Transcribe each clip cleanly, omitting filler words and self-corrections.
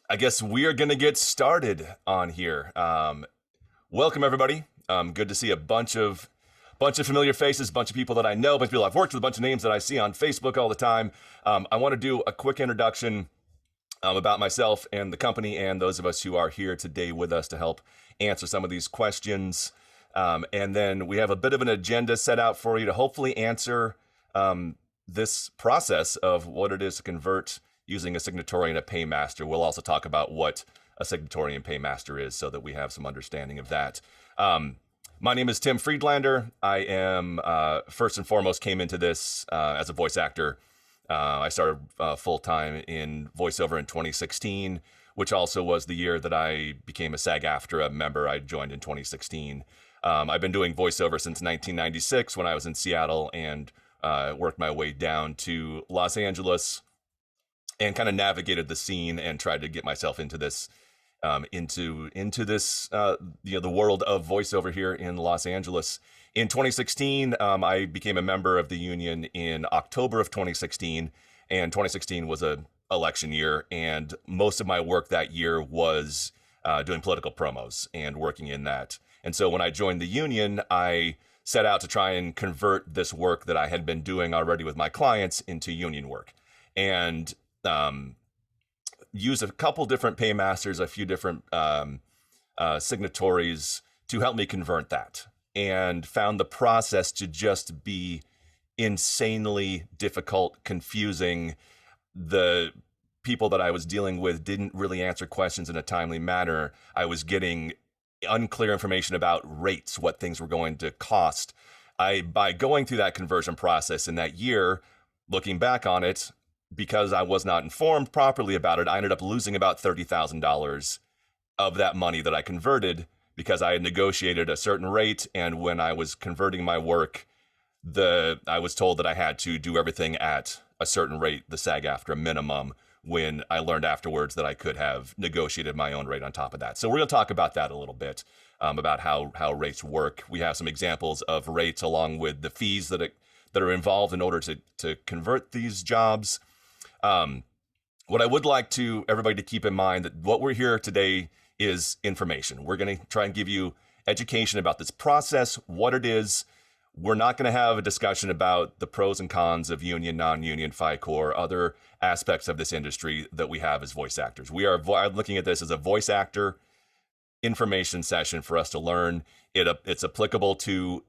I guess we are going to get started on here. Welcome everybody. Good to see a bunch of familiar faces, bunch of people that I know, bunch of people I've worked with, a bunch of names that I see on Facebook all the time. I want to do a quick introduction about myself and the company and those of us who are here today with us to help answer some of these questions. And then we have a bit of an agenda set out for you to hopefully answer this process of what it is to convert using a signatory and a paymaster. We'll also talk about what a signatory and paymaster is so that we have some understanding of that. My name is Tim Friedlander. I am, first and foremost, came into this as a voice actor. I started full-time in voiceover in 2016, which also was the year that I became a SAG-AFTRA member. I joined in 2016. I've been doing voiceover since 1996 when I was in Seattle and worked my way down to Los Angeles and kind of navigated the scene and tried to get myself into this, the world of voiceover here in Los Angeles. In 2016, I became a member of the union in October of 2016, and 2016 was a election year, and most of my work that year was doing political promos and working in that. And so when I joined the union, I set out to try and convert this work that I had been doing already with my clients into union work, and use a couple different paymasters, a few different signatories to help me convert that, and found the process to just be insanely difficult, confusing. The people that I was dealing with didn't really answer questions in a timely manner. I was getting unclear information about rates, what things were going to cost. By going through that conversion process in that year, looking back on it, because I was not informed properly about it, I ended up losing about $30,000 of that money that I converted because I had negotiated a certain rate. And when I was converting my work, I was told that I had to do everything at a certain rate, the SAG-AFTRA minimum, when I learned afterwards that I could have negotiated my own rate on top of that. So we're going to talk about that a little bit, about how rates work. We have some examples of rates along with the fees that are involved in order to convert these jobs. What I would like to everybody to keep in mind that what we're here today is information. We're going to try and give you education about this process, what it is. We're not going to have a discussion about the pros and cons of union, non-union, FICOR, other aspects of this industry that we have as voice actors. I'm looking at this as a voice actor information session for us to learn. It's applicable to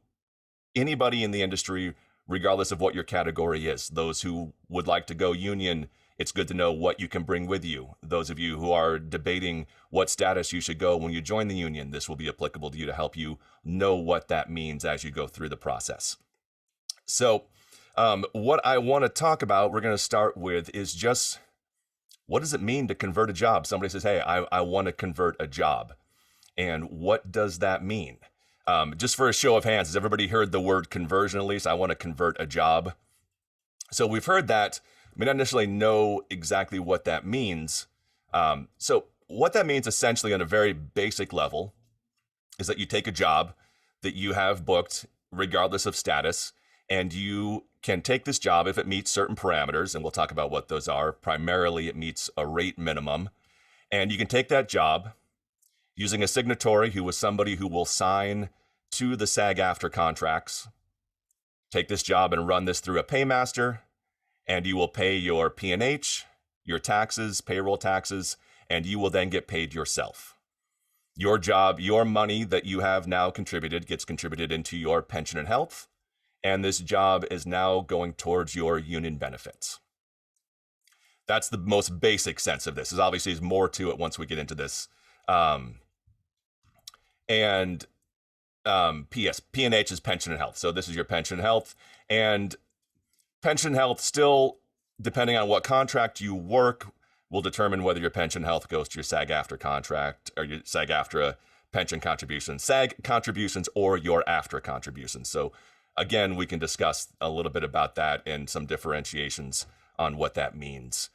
anybody in the industry, regardless of what your category is. Those who would like to go union, it's good to know what you can bring with you. Those of you who are debating what status you should go when you join the union, this will be applicable to you to help you know what that means as you go through the process. So what I want to talk about, we're going to start with, is just what does it mean to convert a job? Somebody says, hey, I want to convert a job. And what does that mean? Just for a show of hands, has everybody heard the word conversion at least? I want to convert a job. So we've heard that. We not necessarily know exactly what that means. So what that means essentially on a very basic level is that you take a job that you have booked regardless of status, and you can take this job if it meets certain parameters, and we'll talk about what those are. Primarily, it meets a rate minimum, and you can take that job using a signatory who was somebody who will sign to the SAG-AFTRA contracts. Take this job and run this through a paymaster, and you will pay your P&H, your taxes, payroll taxes, and you will then get paid yourself. Your job, your money that you have now contributed gets contributed into your pension and health, and this job is now going towards your union benefits. That's the most basic sense of this. There's obviously more to it once we get into this. P&H is pension and health. So this is your pension and health, and pension and health still, depending on what contract you work, will determine whether your pension health goes to your SAG-AFTRA contract or your SAG-AFTRA pension contributions, SAG contributions, or your AFTRA contributions. So again, we can discuss a little bit about that and some differentiations on what that means.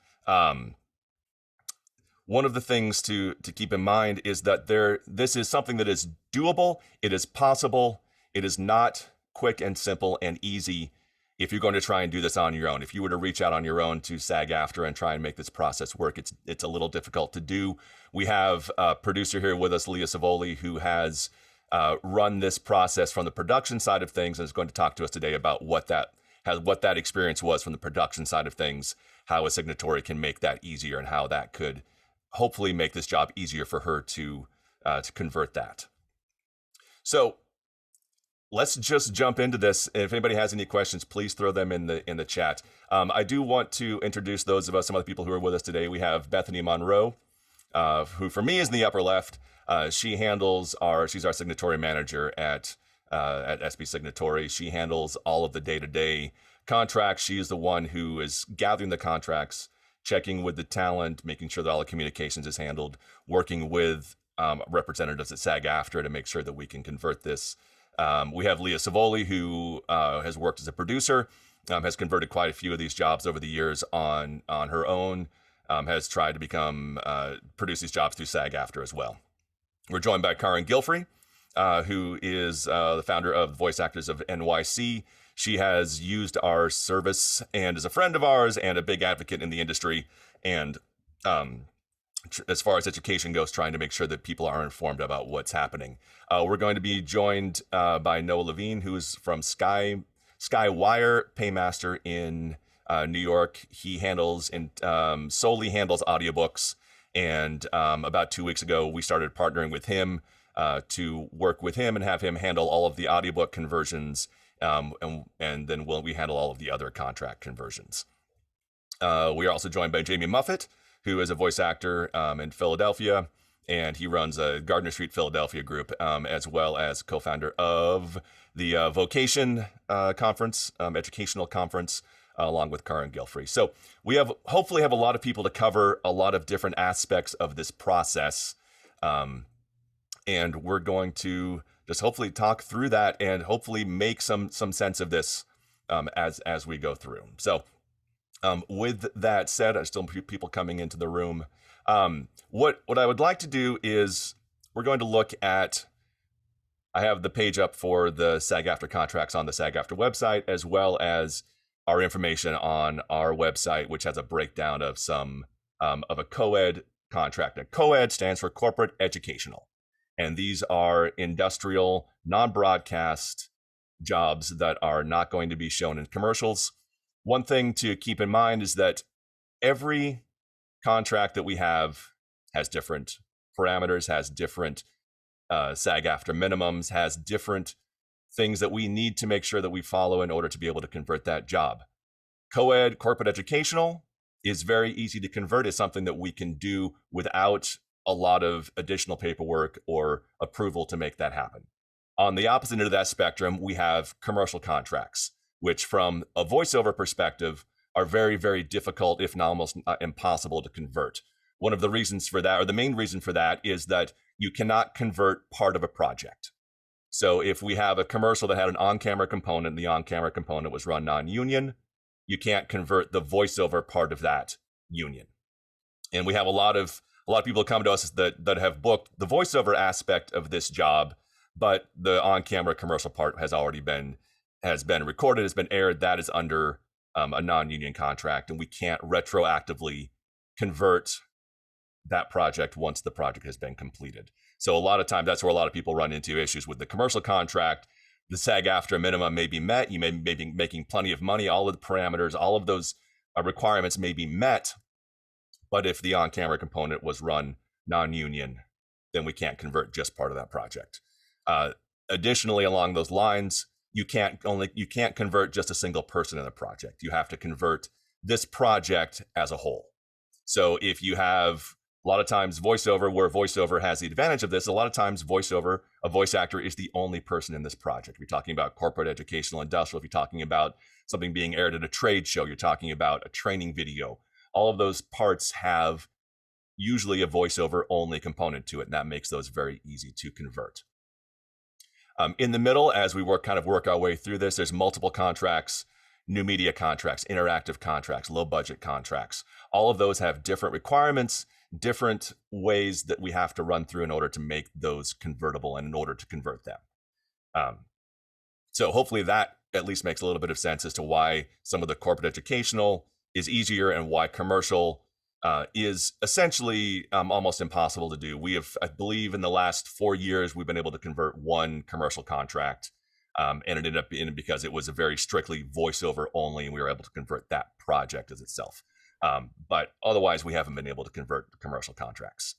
One of the things to keep in mind is that this is something that is doable. It is possible. It is not quick and simple and easy if you're going to try and do this on your own. If you were to reach out on your own to SAG-AFTRA and try and make this process work, it's a little difficult to do. We have a producer here with us, Leah Savoli, who has run this process from the production side of things and is going to talk to us today about what that experience was from the production side of things, how a signatory can make that easier, and how that could hopefully make this job easier for her to convert that. So let's just jump into this. If anybody has any questions, please throw them in the chat. I do want to introduce some of the people who are with us today. We have Bethany Monroe, who for me is in the upper left. She's our signatory manager at SB Signatory. She handles all of the day-to-day contracts. She is the one who is gathering the contracts, checking with the talent, making sure that all the communications is handled, working with representatives at SAG-AFTRA to make sure that we can convert this. We have Leah Savoli, who has worked as a producer, has converted quite a few of these jobs over the years on her own, has tried to produce these jobs through SAG-AFTRA as well. We're joined by Karen Gilfrey, who is the founder of Voice Actors of NYC. She has used our service and is a friend of ours and a big advocate in the industry. And as far as education goes, trying to make sure that people are informed about what's happening. We're going to be joined by Noah Levine, who is from Skywire Paymaster in New York. He solely handles audiobooks. And about 2 weeks ago, we started partnering with him to work with him and have him handle all of the audiobook conversions. And then we handle all of the other contract conversions. We are also joined by Jamie Muffett, who is a voice actor in Philadelphia, and he runs a Gardner Street Philadelphia group, as well as co-founder of the Vocation Conference, educational conference, along with Karen Gilfrey. So we hopefully have a lot of people to cover a lot of different aspects of this process, and we're going to just hopefully talk through that and hopefully make some sense of this as we go through. So. With that said, there's still people coming into the room. What I would like to do is we're going to look at, I have the page up for the SAG-AFTRA contracts on the SAG-AFTRA website, as well as our information on our website, which has a breakdown of some of a Coed contract. Now, Coed stands for Corporate Educational. And these are industrial, non-broadcast jobs that are not going to be shown in commercials. One thing to keep in mind is that every contract that we have has different parameters, has different SAG-AFTRA minimums, has different things that we need to make sure that we follow in order to be able to convert that job. Coed, corporate educational, is very easy to convert. It's something that we can do without a lot of additional paperwork or approval to make that happen. On the opposite end of that spectrum, we have commercial contracts, which from a voiceover perspective are very, very difficult, if not almost impossible to convert. One of the reasons for that, or the main reason for that, is that you cannot convert part of a project. So if we have a commercial that had an on-camera component, the on-camera component was run non-union, you can't convert the voiceover part of that union. And we have a lot of people come to us that have booked the voiceover aspect of this job, but the on-camera commercial part has been recorded, has been aired. That is under a non-union contract, and we can't retroactively convert that project once the project has been completed. So a lot of times that's where a lot of people run into issues with the commercial contract. The SAG-AFTRA minimum may be met. You may be making plenty of money. All of the parameters, all of those requirements may be met. But if the on-camera component was run non-union, then we can't convert just part of that project. Additionally, along those lines, you can't convert just a single person in a project. You have to convert this project as a whole. So if you have a lot of times voiceover, where voiceover has the advantage of this, a lot of times a voice actor is the only person in this project. If you're talking about corporate, educational, industrial, if you're talking about something being aired at a trade show, you're talking about a training video, all of those parts have usually a voiceover only component to it, and that makes those very easy to convert. In the middle, as we work our way through this, there's multiple contracts, new media contracts, interactive contracts, low budget contracts. All of those have different requirements, different ways that we have to run through in order to make those convertible and in order to convert them. So hopefully that at least makes a little bit of sense as to why some of the corporate educational is easier and why commercial is essentially almost impossible to do. We have, I believe, in the last 4 years, we've been able to convert one commercial contract, and it ended up being because it was a very strictly voiceover only, and we were able to convert that project as itself. But otherwise, we haven't been able to convert commercial contracts.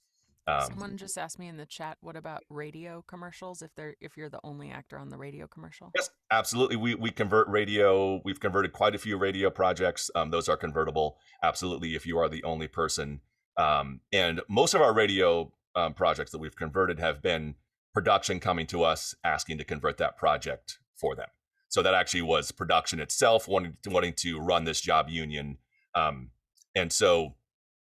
Someone just asked me in the chat, what about radio commercials if you're the only actor on the radio commercial? Yes, absolutely. We convert radio. We've converted quite a few radio projects. Those are convertible. Absolutely, if you are the only person. And most of our radio projects that we've converted have been production coming to us asking to convert that project for them. So that actually was production itself wanting to run this job union. And so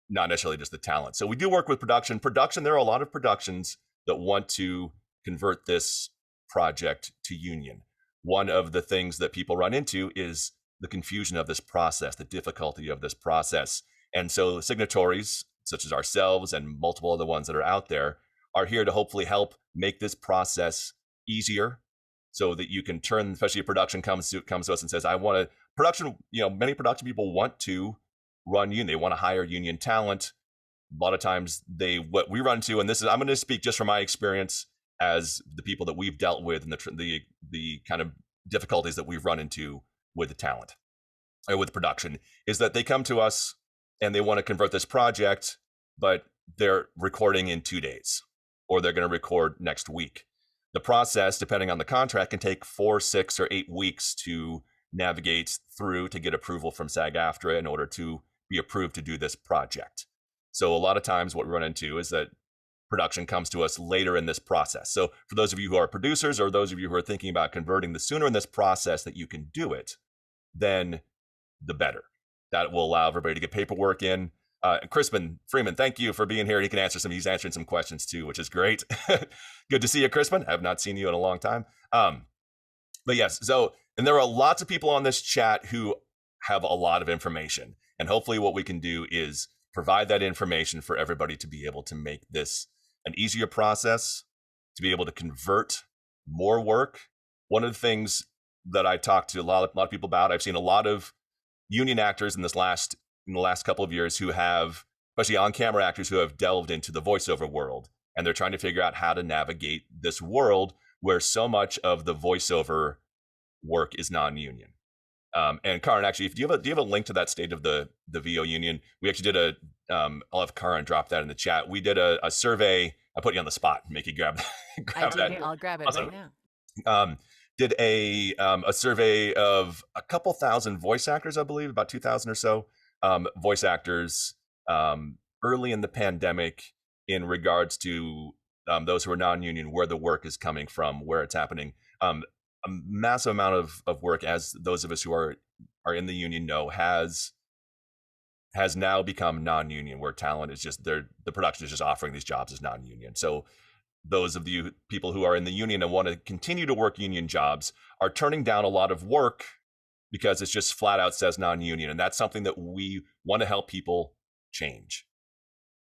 not necessarily just the talent. So we do work with production. There are a lot of productions that want to convert this project to union. One of the things that people run into is the confusion of this process, the difficulty of this process. And so signatories, such as ourselves and multiple other ones that are out there, are here to hopefully help make this process easier so that you can turn, especially if production comes to us and says, I want to, production, many production people want to run union. They want to hire union talent. A lot of times what we run into, and this is, I'm going to speak just from my experience as the people that we've dealt with and the kind of difficulties that we've run into with the talent or with production, is that they come to us and they want to convert this project, but they're recording in 2 days, or they're going to record next week. The process, depending on the contract, can take 4, 6, or 8 weeks to navigate through to get approval from SAG-AFTRA in order to be approved to do this project. So a lot of times what we run into is that production comes to us later in this process. So for those of you who are producers, or those of you who are thinking about converting, the sooner in this process that you can do it, then the better. That will allow everybody to get paperwork in. Crispin Freeman, thank you for being here. He's answering some questions too, which is great. Good to see you, Crispin. I have not seen you in a long time. But yes, and there are lots of people on this chat who have a lot of information. And hopefully what we can do is provide that information for everybody to be able to make this an easier process, to be able to convert more work. One of the things that I talked to a lot of people about, I've seen a lot of union actors in the last couple of years who have, especially on-camera actors who have delved into the voiceover world, and they're trying to figure out how to navigate this world where so much of the voiceover work is non-union. And Karan, actually, do you have a link to that state of the VO union? We actually did I'll have Karan drop that in the chat. We did a survey. I put you on the spot, make you grab that. I'll grab it Awesome. right now. Did a survey of a couple thousand voice actors, I believe, about 2,000 or so voice actors early in the pandemic in regards to those who are non-union, where the work is coming from, where it's happening. A massive amount of work, as those of us who are in the union know, has now become non-union, where talent is just the production is just offering these jobs as non-union. So those of you people who are in the union and want to continue to work union jobs are turning down a lot of work because it's just flat out says non-union. And that's something that we want to help people change.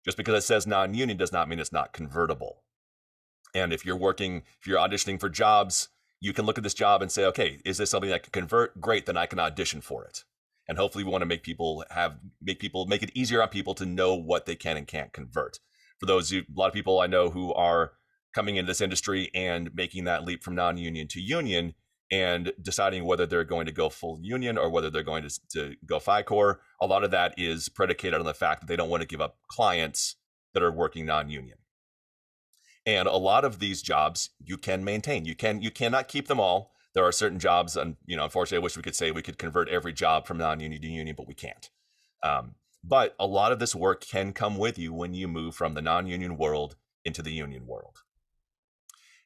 Just because it says non-union does not mean it's not convertible. And if you're auditioning for jobs, you can look at this job and say, okay, is this something that can convert? Great, then I can audition for it. And hopefully we want to make it easier on people to know what they can and can't convert. For a lot of people I know who are coming into this industry and making that leap from non-union to union and deciding whether they're going to go full union or whether they're going to go FICOR, a lot of that is predicated on the fact that they don't want to give up clients that are working non-union. And a lot of these jobs you can maintain. You cannot keep them all. There are certain jobs, and unfortunately, I wish we could say we could convert every job from non-union to union, but we can't. But a lot of this work can come with you when you move from the non-union world into the union world.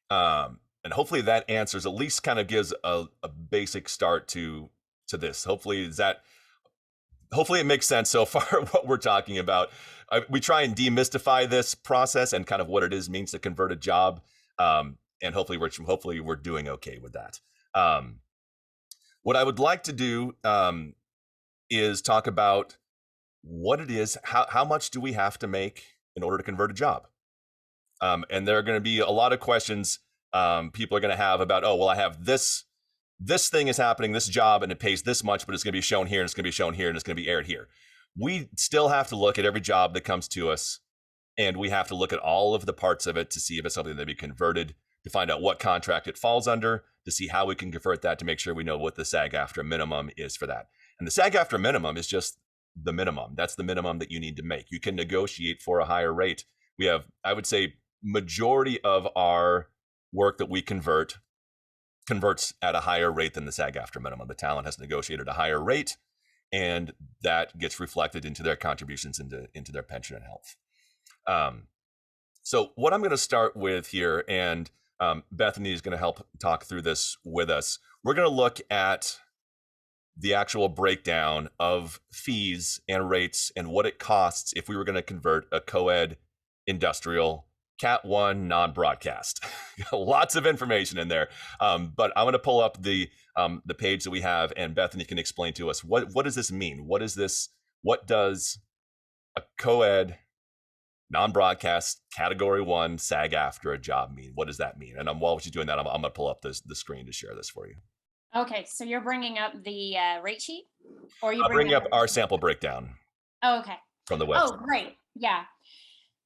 And hopefully that answers, at least kind of gives a basic start to this. Hopefully it makes sense so far what we're talking about. We try and demystify this process and kind of what it means to convert a job. And hopefully we're doing okay with that. What I would like to do is talk about what it is, how much do we have to make in order to convert a job? And there are going to be a lot of questions people are going to have about, oh, well, I have this this thing is happening, this job, and it pays this much, but it's going to be shown here, and it's going to be shown here, and it's going to be aired here. We still have to look at every job that comes to us, and we have to look at all of the parts of it to see if it's something that be converted, to find out what contract it falls under, to see how we can convert that, to make sure we know what the SAG-AFTRA minimum is for that. And the SAG-AFTRA minimum is just the minimum. That's the minimum that you need to make. You can negotiate for a higher rate. We have, I would say, majority of our work that we converts at a higher rate than the SAG-AFTRA minimum. The talent has negotiated a higher rate, and that gets reflected into their contributions into their pension and health. So what I'm going to start with here, and Bethany is going to help talk through this with us. We're going to look at the actual breakdown of fees and rates and what it costs if we were going to convert a co-ed industrial Cat 1 non-broadcast. Lots of information in there, but I'm going to pull up the page that we have, and Bethany can explain to us what does this mean? What is this? What does a co-ed non-broadcast Category 1 SAG-AFTRA job mean? What does that mean? And while she's doing that, I'm going to pull up the screen to share this for you. Okay, so you're bringing up the rate sheet, or you bringing up our sample breakdown. Oh, okay. From the website. Oh, great. Yeah.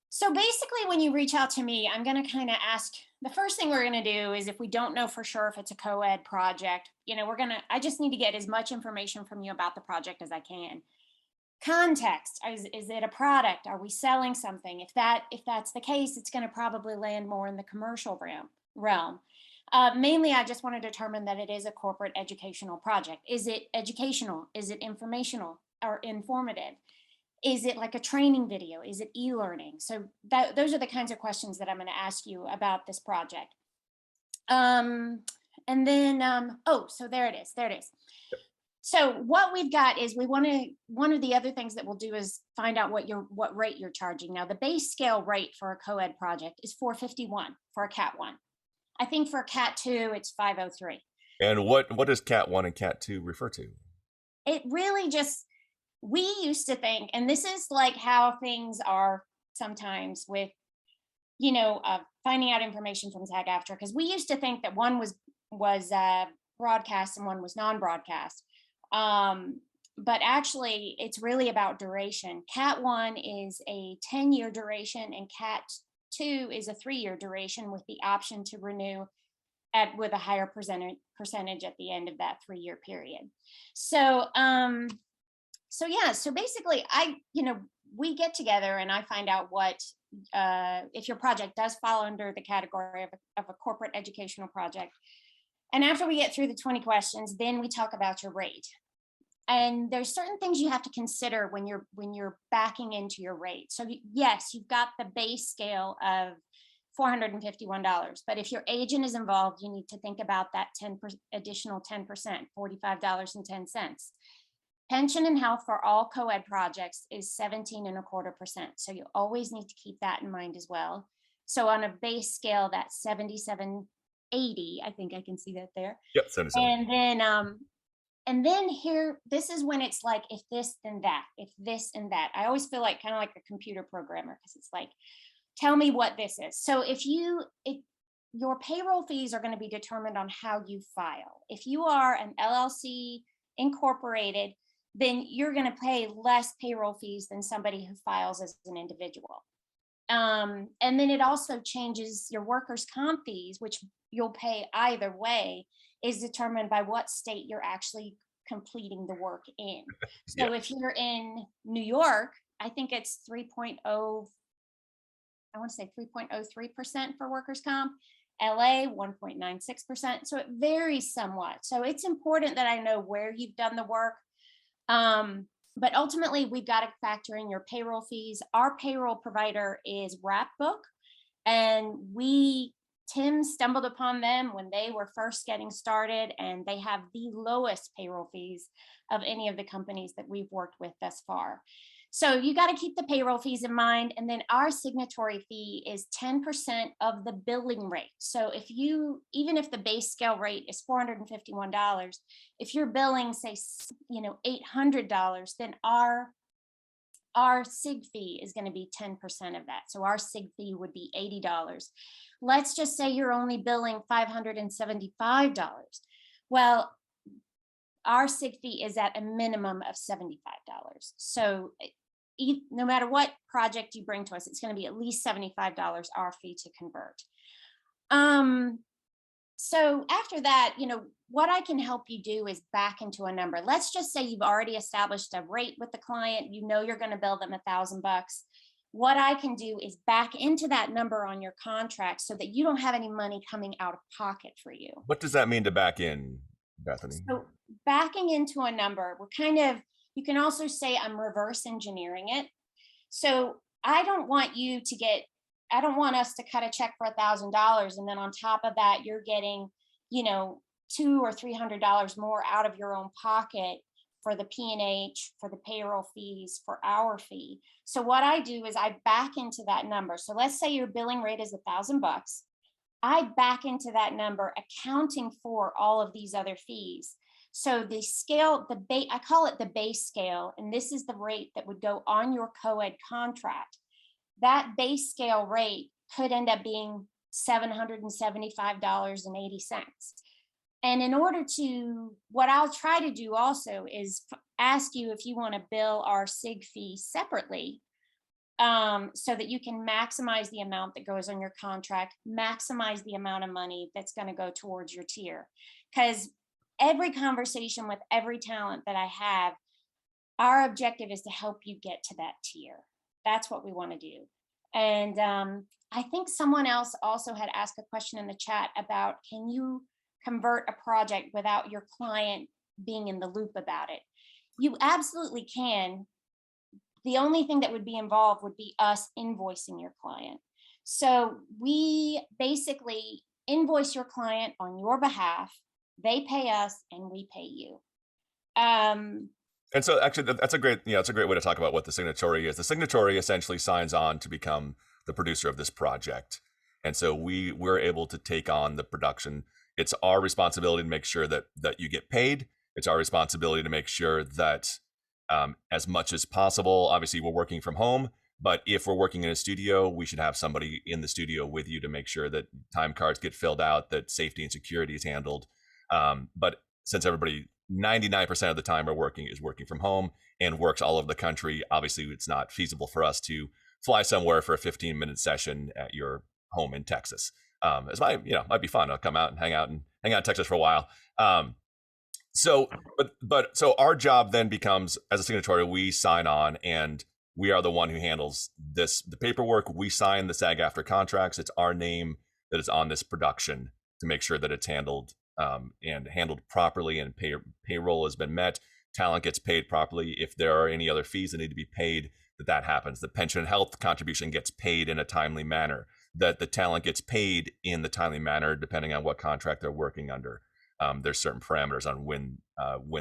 So basically, when you reach out to me, I'm going to kind of ask, the first thing we're going to do is, if we don't know for sure if it's a co-ed project, I just need to get as much information from you about the project as I can. Context, is it a product? Are we selling something? If that's the case, it's going to probably land more in the commercial realm. Mainly, I just want to determine that it is a corporate educational project. Is it educational? Is it informational or informative? Is it like a training video? Is it e-learning? So those are the kinds of questions that I'm going to ask you about this project. And then, so there it is. So what we've got is, one of the other things that we'll do is find out what rate you're charging. Now, the base scale rate for a co-ed project is $451 for a Cat 1. I think for a Cat 2, it's $503. And what does Cat 1 and Cat 2 refer to? It really just, we used to think, and this is like how things are sometimes with, finding out information from SAG-AFTRA, because we used to think that one was broadcast and one was non-broadcast. But actually, it's really about duration. Cat 1 is a 10-year duration, and Cat 2 is a 3-year duration with the option to renew with a higher percentage at the end of that 3-year period. So basically, we get together and I find out what, if your project does fall under the category of a corporate educational project. And after we get through the 20 questions, then we talk about your rate. And there's certain things you have to consider when you're backing into your rate. So yes, you've got the base scale of $451, but if your agent is involved, you need to think about that additional 10%, $45.10. Pension and health for all co-ed projects is 17.25%. So you always need to keep that in mind as well. So on a base scale, that's 77.80. I think I can see that there. Yep, 77. And then here, this is when it's like, if this, then that, if this and that. I always feel like kind of like a computer programmer, because it's like, tell me what this is. So if your payroll fees are going to be determined on how you file. If you are an LLC incorporated, then you're going to pay less payroll fees than somebody who files as an individual. And then it also changes your workers' comp fees, which you'll pay either way, is determined by what state you're actually completing the work in. So yeah. If you're in New York, I think it's 3.03% for workers' comp. LA, 1.96%. So it varies somewhat. So it's important that I know where you've done the work. But ultimately, we've got to factor in your payroll fees. Our payroll provider is Wrapbook, and Tim stumbled upon them when they were first getting started, and they have the lowest payroll fees of any of the companies that we've worked with thus far. So you got to keep the payroll fees in mind. And then our signatory fee is 10% of the billing rate. So even if the base scale rate is $451, if you're billing, say, $800, then our SIG fee is going to be 10% of that. So our SIG fee would be $80. Let's just say you're only billing $575. Well, our SIG fee is at a minimum of $75. So no matter what project you bring to us, it's going to be at least $75 our fee to convert. So after that, what I can help you do is back into a number. Let's just say you've already established a rate with the client. You're going to bill them $1,000. What I can do is back into that number on your contract so that you don't have any money coming out of pocket for you. What does that mean to back in, Bethany? So backing into a number, you can also say I'm reverse engineering it. So I don't want us to cut a check for $1,000 and then on top of that you're getting, $200 or $300 more out of your own pocket for the P&H, for the payroll fees, for our fee. So what I do is I back into that number. So let's say your billing rate is $1,000. I back into that number, accounting for all of these other fees. So the scale, I call it the base scale, and this is the rate that would go on your Coed contract. That base scale rate could end up being $775.80. And in order what I'll try to do also is ask you if you want to bill our SIG fee separately, so that you can maximize the amount that goes on your contract, maximize the amount of money that's going to go towards your tier. Because every conversation with every talent that I have, our objective is to help you get to that tier. That's what we want to do. And I think someone else also had asked a question in the chat about, can you convert a project without your client being in the loop about it? You absolutely can. The only thing that would be involved would be us invoicing your client. So we basically invoice your client on your behalf. They pay us and we pay you. And so actually that's a great way to talk about what the signatory is. The signatory essentially signs on to become the producer of this project. And so we're able to take on the production. It's our responsibility to make sure that you get paid. It's our responsibility to make sure that as much as possible, obviously we're working from home, but if we're working in a studio, we should have somebody in the studio with you to make sure that time cards get filled out, that safety and security is handled. But since everybody 99% of the time is working from home and works all over the country, obviously it's not feasible for us to fly somewhere for a 15-minute session at your home in Texas. Might be fun. I'll come out and hang out in Texas for a while. So our job then becomes, as a signatory, we sign on and we are the one who handles the paperwork. We sign the SAG-aftra contracts. It's our name that is on this production to make sure that it's handled and handled properly, and payroll has been met. Talent gets paid properly. If there are any other fees that need to be paid, that happens. The pension and health contribution gets paid in a timely manner. That the talent gets paid in the timely manner, depending on what contract they're working under. There's certain parameters on when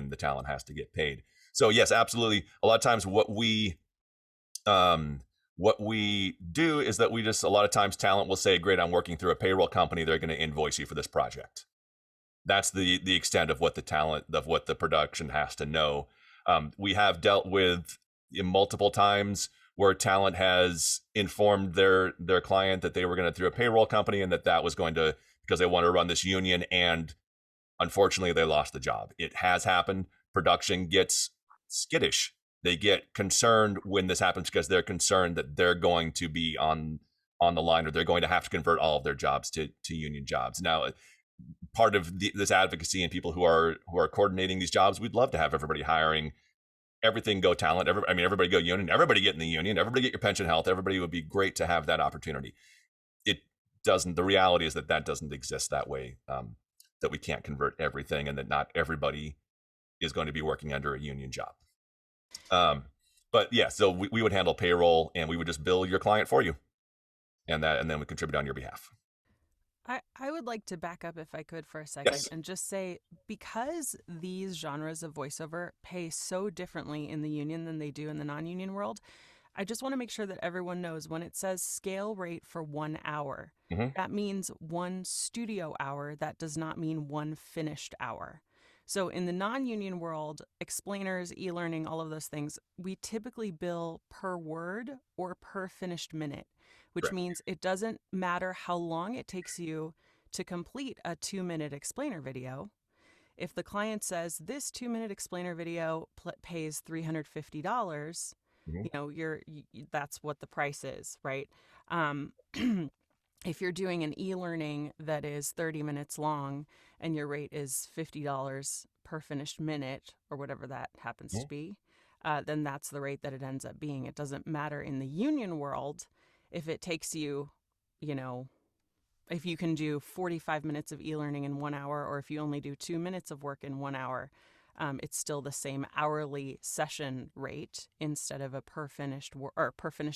the talent has to get paid. So yes, absolutely. A lot of times what we do is that a lot of times talent will say, great, I'm working through a payroll company. They're going to invoice you for this project. That's the extent of what the production has to know. We have dealt with multiple times where talent has informed their client that they were going to through a payroll company and that was going to, because they want to run this union, and unfortunately they lost the job. It has happened. Production gets skittish. They get concerned when this happens because they're concerned that they're going to be on the line, or they're going to have to convert all of their jobs to union jobs. Now, part of this advocacy and people who are coordinating these jobs, we'd love to have everybody hiring, everything go talent. Everybody go union. Everybody get in the union. Everybody get your pension health. Everybody would be great to have that opportunity. It doesn't. The reality is that doesn't exist that way. That we can't convert everything, and that not everybody is going to be working under a union job. But yeah, so we would handle payroll, and we would just bill your client for you, and then we contribute on your behalf. I would like to back up, if I could, for a second. Yes. And just say, because these genres of voiceover pay so differently in the union than they do in the non-union world, I just want to make sure that everyone knows when it says scale rate for 1 hour, that means 1 studio hour. That does not mean 1 finished hour. So in the non-union world, explainers, e-learning, all of those things, we typically bill per word or per finished minute, which Correct. means it doesn't matter how long it takes you to complete a 2-minute explainer video. If the client says this 2-minute explainer video pays $350, Mhm. you know, that's what the price is, right? If you're doing an e-learning that is 30 minutes long and your rate is $50 per finished minute or whatever that happens to be, then that's the rate that it ends up being. It doesn't matter in the union world if it takes you, you know, if you can do 45 minutes of e-learning in 1 hour, or if you only do 2 minutes of work in 1 hour, it's still the same hourly session rate instead of a per finished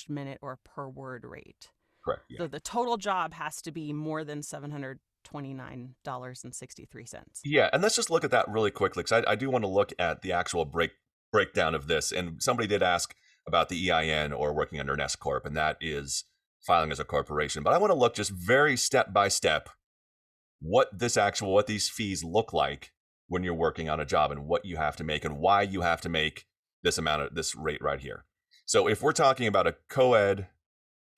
minute or per word rate. Correct. Yeah. So the total job has to be more than $729.63. Yeah, and let's just look at that really quickly, because I do want to look at the actual breakdown of this. And somebody did ask about the EIN or working under an S corp, and that is filing as a corporation. But I want to look just very step by step what these fees look like when you're working on a job, and what you have to make and why you have to make this rate right here. So if we're talking about a co-ed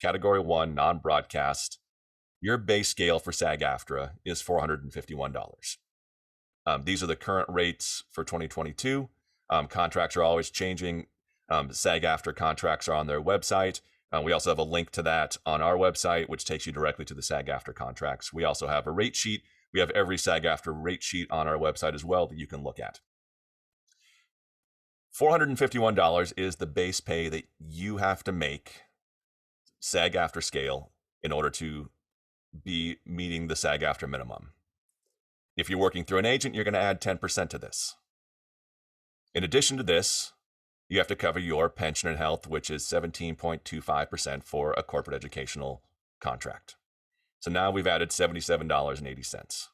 category 1 non-broadcast, your base scale for SAG-AFTRA is $451. These are the current rates for 2022. Contracts are always changing. SAG-AFTRA contracts are on their website. We also have a link to that on our website, which takes you directly to the SAG-AFTRA contracts. We also have a rate sheet. We have every SAG-AFTRA rate sheet on our website as well that you can look at. $451 is the base pay that you have to make SAG-AFTRA scale in order to be meeting the SAG-AFTRA minimum. If you're working through an agent, you're going to add 10% to this. In addition to this, you have to cover your pension and health, which is 17.25% for a corporate educational contract. So now we've added $77.80.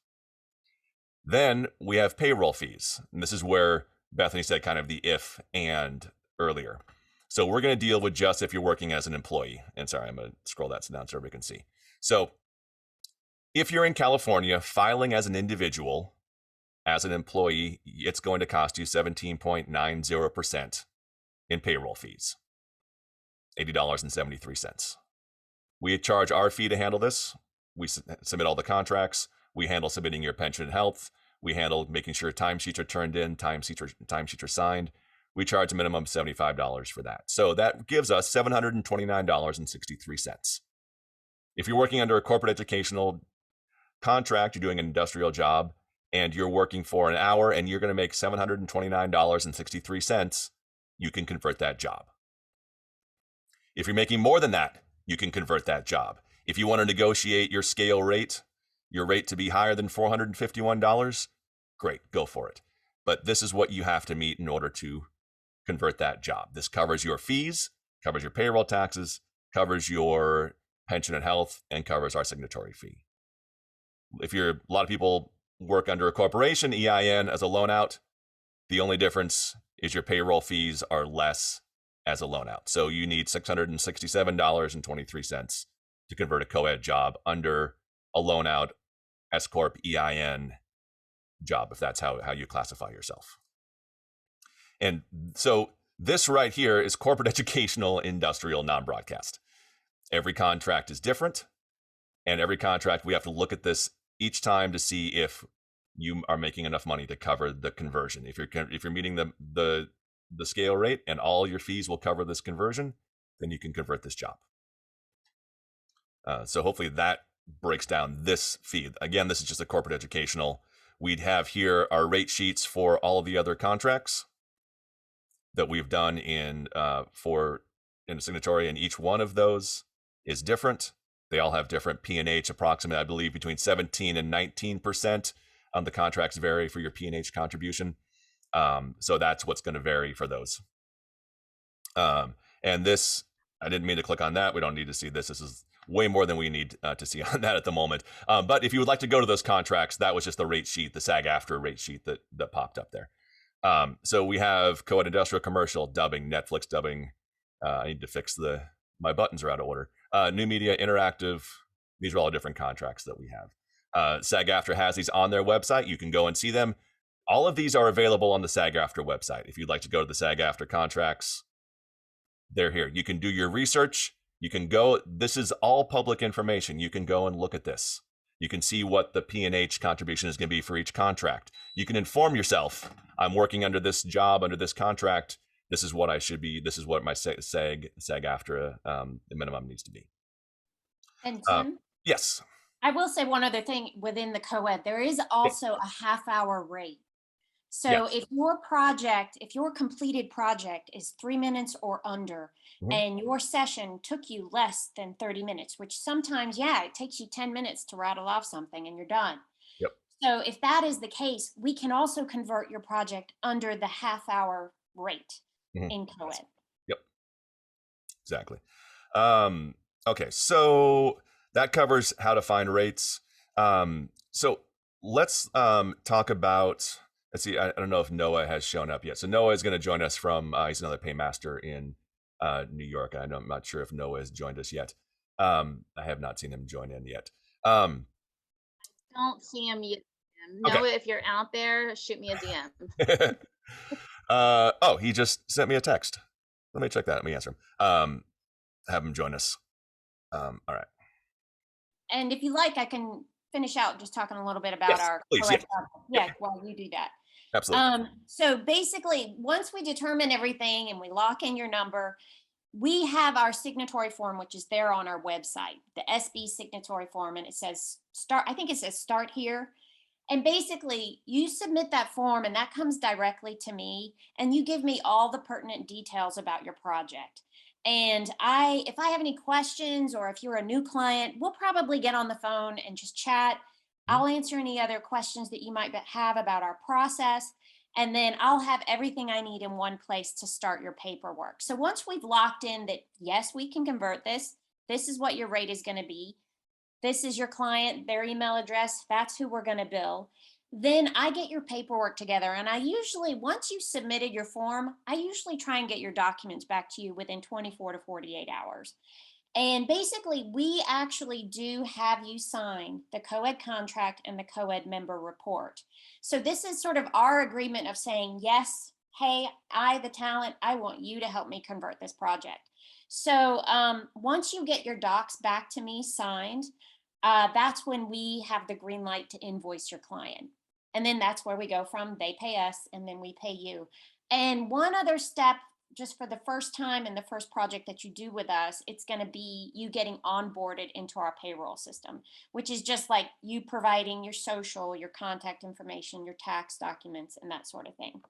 Then we have payroll fees. And this is where Bethany said kind of the if and earlier. So we're going to deal with just if you're working as an employee. And sorry, I'm going to scroll that down so everybody can see. So if you're in California filing as an individual, as an employee, it's going to cost you 17.90% in payroll fees, $80.73. We charge our fee to handle this. We submit all the contracts. We handle submitting your pension and health. We handle making sure timesheets are turned in, timesheets are signed. We charge a minimum of $75 for that. So that gives us $729.63. If you're working under a corporate educational contract, you're doing an industrial job, and you're working for an hour and you're going to make $729.63, you can convert that job. If you're making more than that, you can convert that job. If you want to negotiate your scale rate, your rate to be higher than $451, great, go for it. But this is what you have to meet in order to convert that job. This covers your fees, covers your payroll taxes, covers your pension and health, and covers our signatory fee. A lot of people work under a corporation, EIN as a loan out. The only difference is your payroll fees are less as a loan out. So you need $667.23 to convert a co-ed job under a loan out S Corp EIN job, if that's how you classify yourself. And so this right here is corporate educational industrial non-broadcast. Every contract is different, and every contract we have to look at this each time to see if you are making enough money to cover the conversion. If you're meeting the scale rate and all your fees will cover this conversion, then you can convert this job. So hopefully that breaks down this fee. Again, this is just a corporate educational. We'd have here our rate sheets for all of the other contracts that we've done in a signatory, and each one of those is different. They all have different P&H, approximately, I believe, between 17 and 19%. The contracts vary for your P&H contribution. So that's what's going to vary for those. And this, I didn't mean to click on that. We don't need to see this. This is way more than we need to see on that at the moment. But if you would like to go to those contracts, that was just the rate sheet, the SAG-AFTRA rate sheet that popped up there. So we have Coed Industrial Commercial, dubbing, Netflix dubbing. I need to fix my buttons are out of order. New Media, Interactive. These are all different contracts that we have. SAG-AFTRA has these on their website. You can go and see them. All of these are available on the SAG-AFTRA website. If you'd like to go to the SAG-AFTRA contracts, they're here. You can do your research. You can go. This is all public information. You can go and look at this. You can see what the P&H contribution is going to be for each contract. You can inform yourself, I'm working under this job, under this contract. This is what I should be. This is what my sag-aftra the minimum needs to be. And Tim? Yes. I will say one other thing within the Coed, there is also a half-hour rate. So if your completed project is 3 minutes or under, and your session took you less than 30 minutes, which sometimes, it takes you 10 minutes to rattle off something and you're done. Yep. So if that is the case, we can also convert your project under the half-hour rate in Coed. Yep. Exactly. Okay, so that covers how to find rates. So let's talk about, let's see, I don't know if Noah has shown up yet. So Noah is going to join us from, he's another paymaster in New York. I'm not sure if Noah has joined us yet. I have not seen him join in yet. Don't see him yet. Okay. Noah, if you're out there, shoot me a DM. Oh, he just sent me a text. Let me check that. Let me answer him. Have him join us. All right. And if you like, I can finish out just talking a little bit about our please, Coed project while you do that. Absolutely. So basically, once we determine everything and we lock in your number, we have our signatory form, which is there on our website, the SB Signatory form, and it says start. I think it says start here. And basically, you submit that form and that comes directly to me, and you give me all the pertinent details about your project. And if I have any questions, or if you're a new client, we'll probably get on the phone and just chat. I'll answer any other questions that you might have about our process. And then I'll have everything I need in one place to start your paperwork. So once we've locked in that, yes, we can convert this, this is what your rate is going to be, this is your client, their email address, that's who we're going to bill. Then I get your paperwork together, and I usually, once you've submitted your form, I usually try and get your documents back to you within 24 to 48 hours. And basically, we actually do have you sign the Coed contract and the Coed member report. So this is sort of our agreement of saying, yes, hey, the talent, I want you to help me convert this project. So once you get your docs back to me signed, that's when we have the green light to invoice your client. And then that's where we go from, they pay us and then we pay you. And one other step, just for the first time in the first project that you do with us, it's going to be you getting onboarded into our payroll system, which is just like you providing your social, your contact information, your tax documents, and that sort of thing.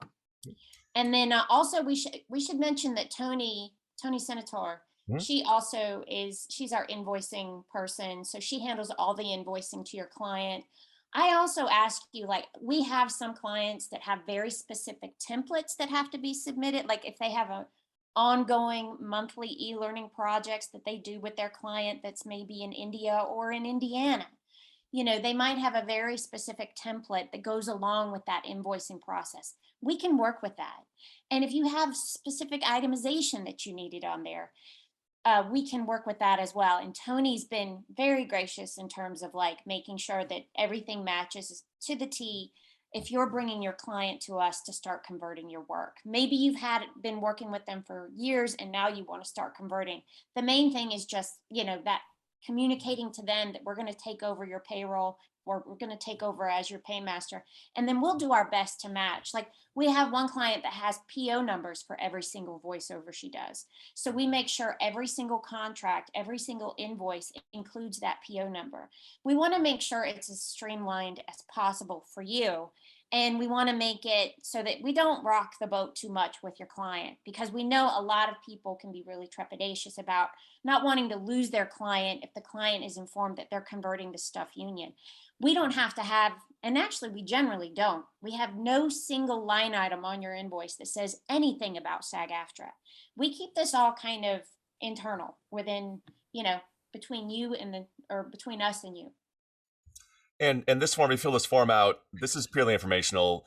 And then also we should mention that Tony Senator, she also she's our invoicing person. So she handles all the invoicing to your client. I also ask you, like, we have some clients that have very specific templates that have to be submitted. Like if they have an ongoing monthly e-learning projects that they do with their client that's maybe in India or in Indiana, they might have a very specific template that goes along with that invoicing process. We can work with that. And if you have specific itemization that you needed on there, we can work with that as well. And Tony's been very gracious in terms of like making sure that everything matches to the T if you're bringing your client to us to start converting your work. Maybe you've been working with them for years and now you want to start converting. The main thing is just, that communicating to them that we're going to take over your payroll, or we're going to take over as your paymaster, and then we'll do our best to match. Like we have one client that has PO numbers for every single voiceover she does. So we make sure every single contract, every single invoice includes that PO number. We want to make sure it's as streamlined as possible for you. And we want to make it so that we don't rock the boat too much with your client, because we know a lot of people can be really trepidatious about not wanting to lose their client if the client is informed that they're converting to Stuff Union. We don't have to have, and actually we generally don't, we have no single line item on your invoice that says anything about SAG-AFTRA. We keep this all kind of internal within, between you and between us and you. And this form, we fill this form out. This is purely informational.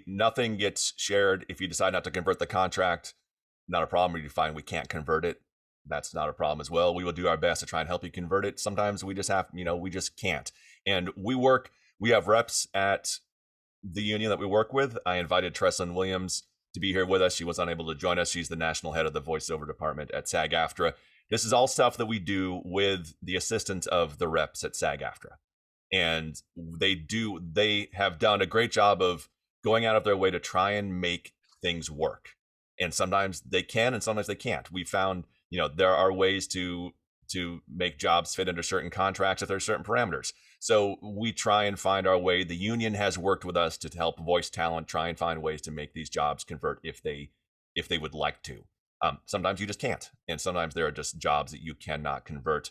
Nothing gets shared. If you decide not to convert the contract, not a problem. If you find we can't convert it, that's not a problem as well. We will do our best to try and help you convert it. Sometimes we just have, we just can't. And we have reps at the union that we work with. I invited Tresslyn Williams to be here with us. She was unable to join us. She's the national head of the voiceover department at SAG-AFTRA. This is all stuff that we do with the assistance of the reps at SAG-AFTRA. and they have done a great job of going out of their way to try and make things work. And sometimes they can, and sometimes they can't. We found, there are ways to make jobs fit into certain contracts if there's certain parameters. So we try and find our way. The union has worked with us to help voice talent try and find ways to make these jobs convert if they would like to. Sometimes you just can't, and sometimes there are just jobs that you cannot convert.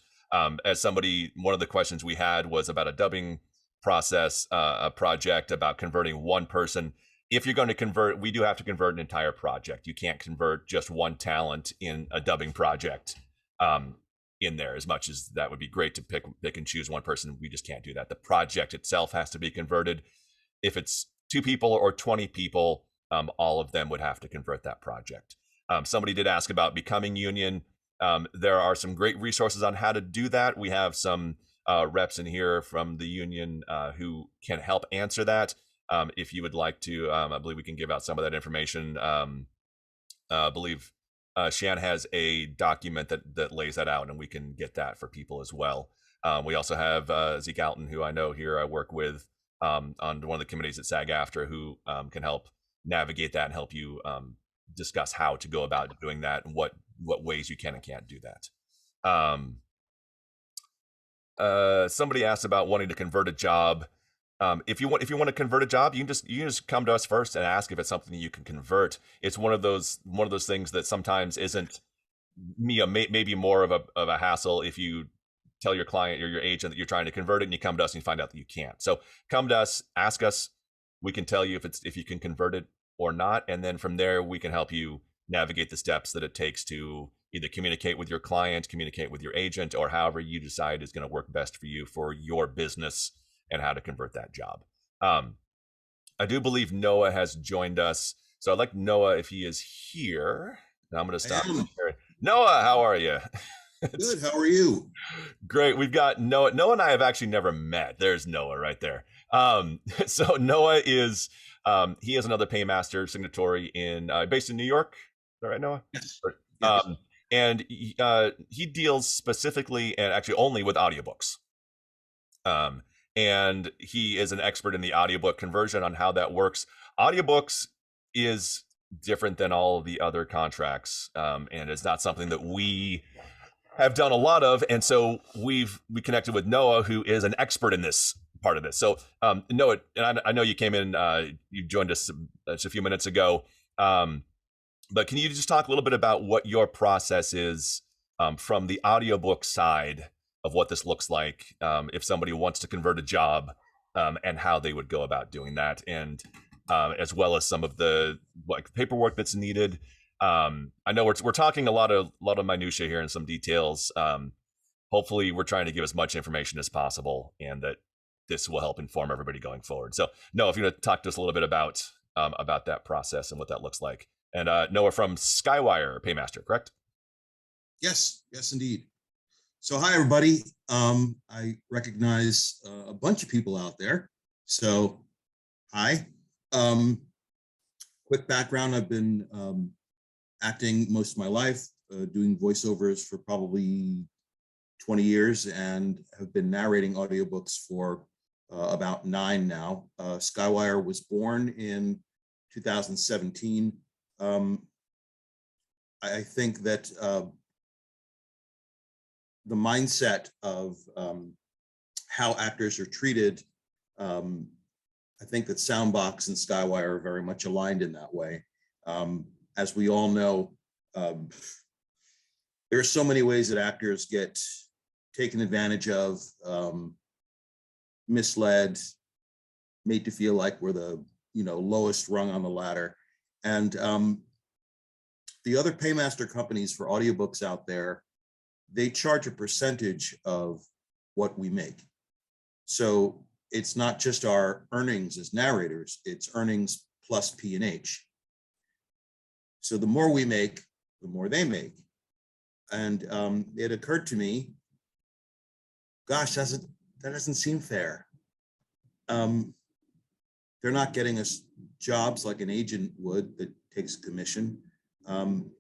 As somebody, one of the questions we had was about a dubbing process, a project about converting one person. If you're going to convert, we do have to convert an entire project. You can't convert just one talent in a dubbing project in there. As much as that would be great to pick and choose one person, we just can't do that. The project itself has to be converted. If it's 2 people or 20 people, all of them would have to convert that project. Somebody did ask about becoming union. There are some great resources on how to do that. We have some reps in here from the union who can help answer that. If you would like to, I believe we can give out some of that information. I believe Shan has a document that lays that out, and we can get that for people as well. We also have Zeke Alton, who I know here I work with on one of the committees at SAG-AFTRA, who can help navigate that and help you discuss how to go about doing that and what ways you can and can't do that. Somebody asked about wanting to convert a job. If you want to convert a job, you can just come to us first and ask if it's something that you can convert. It's one of those things that sometimes isn't maybe more of a hassle if you tell your client or your agent that you're trying to convert it, and you come to us and you find out that you can't. So come to us, ask us. We can tell you if you can convert it or not, and then from there we can help you navigate the steps that it takes to either communicate with your client, communicate with your agent, or however you decide is going to work best for you for your business and how to convert that job. I do believe Noah has joined us, so I'd like Noah, if he is here. Now I'm going to stop. Noah, how are you? Good. How are you? Great. We've got Noah. Noah and I have actually never met. There's Noah right there. So Noah is he is another paymaster signatory based in New York. Is that right, Noah? Yes. Yes. And he deals specifically and actually only with audiobooks. And he is an expert in the audiobook conversion on how that works. Audiobooks is different than all of the other contracts, and it's not something that we have done a lot of. And so we connected with Noah, who is an expert in this part of this. So Noah, and I know you came in, you joined us just a few minutes ago, but can you just talk a little bit about what your process is from the audiobook side of what this looks like if somebody wants to convert a job, and how they would go about doing that, and as well as some of the paperwork that's needed. I know we're talking a lot of minutia here and some details. Hopefully we're trying to give as much information as possible, and that this will help inform everybody going forward. So Noah, if you're going to talk to us a little bit about that process and what that looks like. And Noah from Skywire Paymaster, correct? Yes, indeed. So hi, everybody. I recognize a bunch of people out there. So hi. Quick background, I've been acting most of my life, doing voiceovers for probably 20 years, and have been narrating audiobooks for about 9 now. Skywire was born in 2017. I think that the mindset of how actors are treated, I think that Soundbox and Skywire are very much aligned in that way. As we all know, there are so many ways that actors get taken advantage of, misled, made to feel like we're the lowest rung on the ladder. And the other paymaster companies for audiobooks out there, they charge a percentage of what we make. So it's not just our earnings as narrators, it's earnings plus P&H. So the more we make, the more they make. And it occurred to me, gosh, that doesn't seem fair. They're not getting us jobs like an agent would that takes a commission. And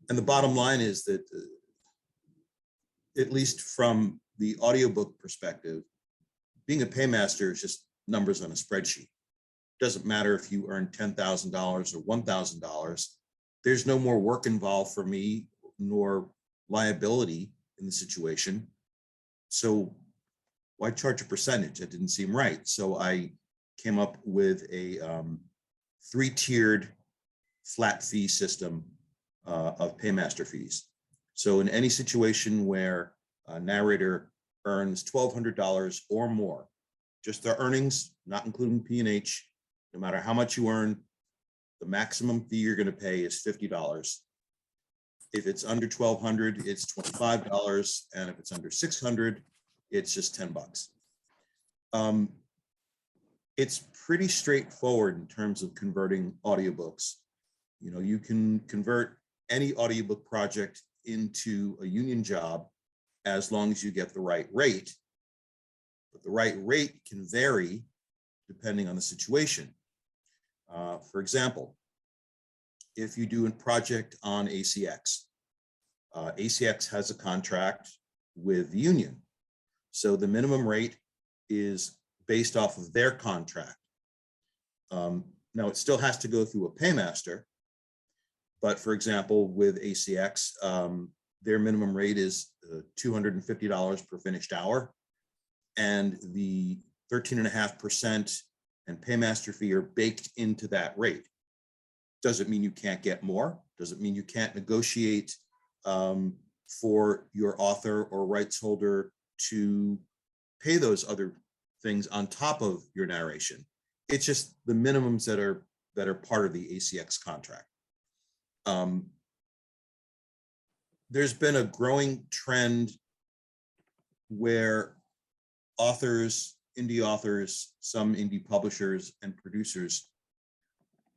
the bottom line is that, at least from the audiobook perspective, being a paymaster is just numbers on a spreadsheet. Doesn't matter if you earn $10,000 or $1,000. There's no more work involved for me, nor liability in the situation. So why charge a percentage? That didn't seem right. So I came up with a 3-tiered flat fee system of paymaster fees. So in any situation where a narrator earns $1,200 or more, just their earnings, not including P&H, no matter how much you earn, the maximum fee you're going to pay is $50. If it's under $1,200, it's $25, and if it's under $600, it's just $10. It's pretty straightforward in terms of converting audiobooks. You know, you can convert any audiobook project into a union job as long as you get the right rate. But the right rate can vary depending on the situation. For example, if you do a project on ACX, ACX has a contract with the union. So the minimum rate is based off of their contract. Now it still has to go through a paymaster, but for example, with ACX, their minimum rate is $250 per finished hour, and the 13.5% and paymaster fee are baked into that rate. Does it mean you can't get more? Does it mean you can't negotiate for your author or rights holder to pay those other things on top of your narration? It's just the minimums that are part of the ACX contract. There's been a growing trend where authors, indie authors, some indie publishers and producers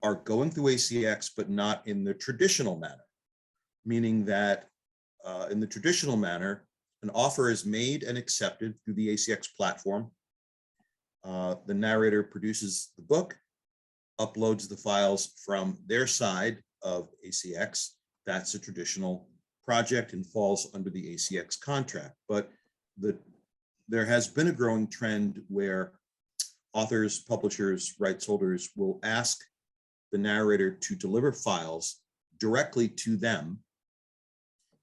are going through ACX, but not in the traditional manner, meaning that in the traditional manner, an offer is made and accepted through the ACX platform. The narrator produces the book, uploads the files from their side of ACX. That's a traditional project and falls under the ACX contract. But there has been a growing trend where authors, publishers, rights holders will ask the narrator to deliver files directly to them,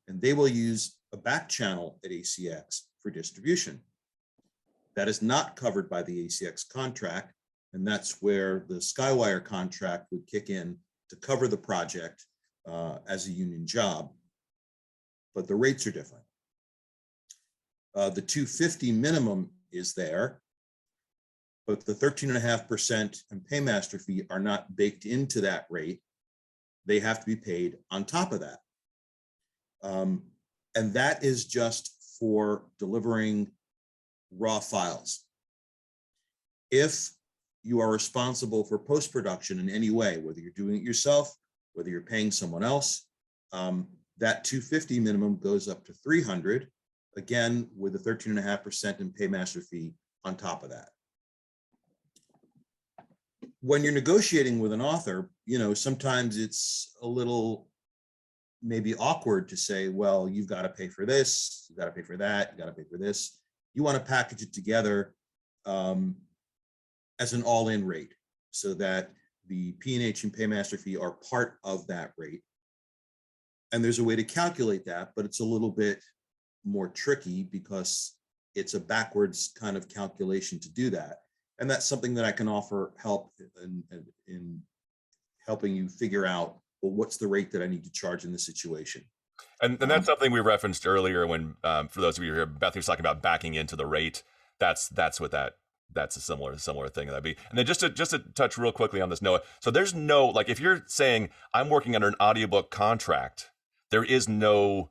and they will use a back channel at ACX for distribution. That is not covered by the ACX contract, and that's where the Skywire contract would kick in to cover the project as a union job, but the rates are different. The $250 minimum is there, but the 13.5% and paymaster fee are not baked into that rate. They have to be paid on top of that. And that is just for delivering raw files. If you are responsible for post-production in any way, whether you're doing it yourself, whether you're paying someone else, that $250 minimum goes up to $300, again, with a 13.5% and paymaster fee on top of that. When you're negotiating with an author, you know, sometimes it's a little maybe awkward to say, well, you've got to pay for this, you've got to pay for that, you got to pay for this. You want to package it together as an all-in rate so that the P&H and paymaster fee are part of that rate. And there's a way to calculate that, but it's a little bit more tricky because it's a backwards kind of calculation to do that. And that's something that I can offer help in helping you figure out, well, what's the rate that I need to charge in this situation? And that's something we referenced earlier when, for those of you who are here, Beth was talking about backing into the rate. That's what that's a similar thing that'd be. And then just to touch real quickly on this, Noah. So there's no, like, if you're saying I'm working under an audiobook contract, there is no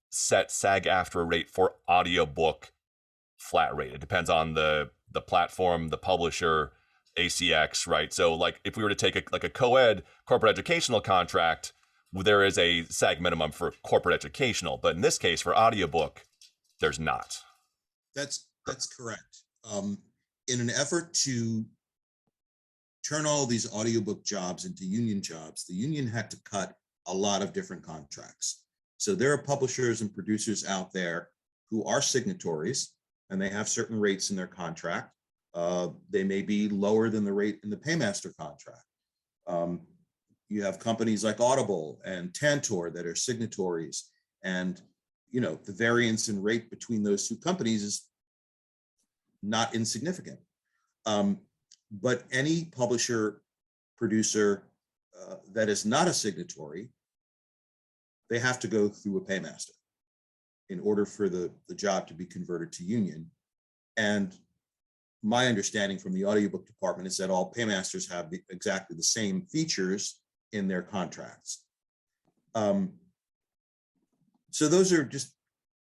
set SAG-aftra rate for audiobook flat rate. It depends on the platform, the publisher, ACX, right? So like if we were to take a Coed corporate educational contract, there is a SAG minimum for corporate educational, but in this case for audiobook, there's not. That's correct. In an effort to turn all these audiobook jobs into union jobs, the union had to cut a lot of different contracts. So there are publishers and producers out there who are signatories, and they have certain rates in their contract. They may be lower than the rate in the paymaster contract. You have companies like Audible and Tantor that are signatories, and the variance in rate between those two companies is not insignificant. But any publisher, producer that is not a signatory, they have to go through a paymaster in order for the job to be converted to union. And my understanding from the audiobook department is that all paymasters have exactly the same features in their contracts. So those are just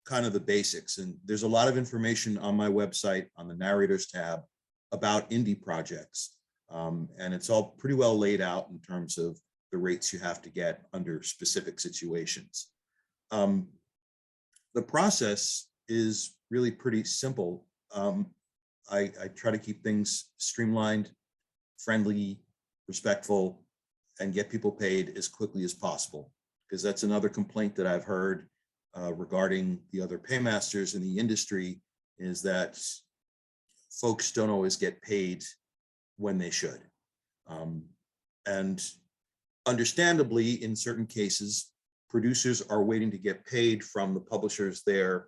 kind of the basics. And there's a lot of information on my website on the narrators tab about indie projects. And it's all pretty well laid out in terms of the rates you have to get under specific situations. The process is really pretty simple. I try to keep things streamlined, friendly, respectful, and get people paid as quickly as possible, because that's another complaint that I've heard regarding the other paymasters in the industry, is that folks don't always get paid when they should. And understandably, in certain cases, producers are waiting to get paid from the publishers they're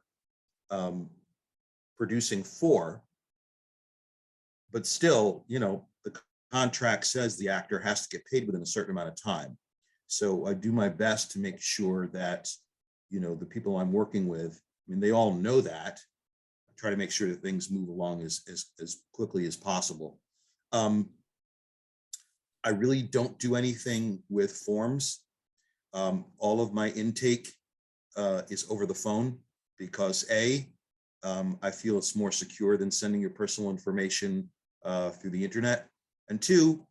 producing for. But still, the contract says the actor has to get paid within a certain amount of time. So I do my best to make sure that, the people I'm working with, they all know that. I try to make sure that things move along as quickly as possible. I really don't do anything with forms. All of my intake is over the phone because I feel it's more secure than sending your personal information through the internet. And two,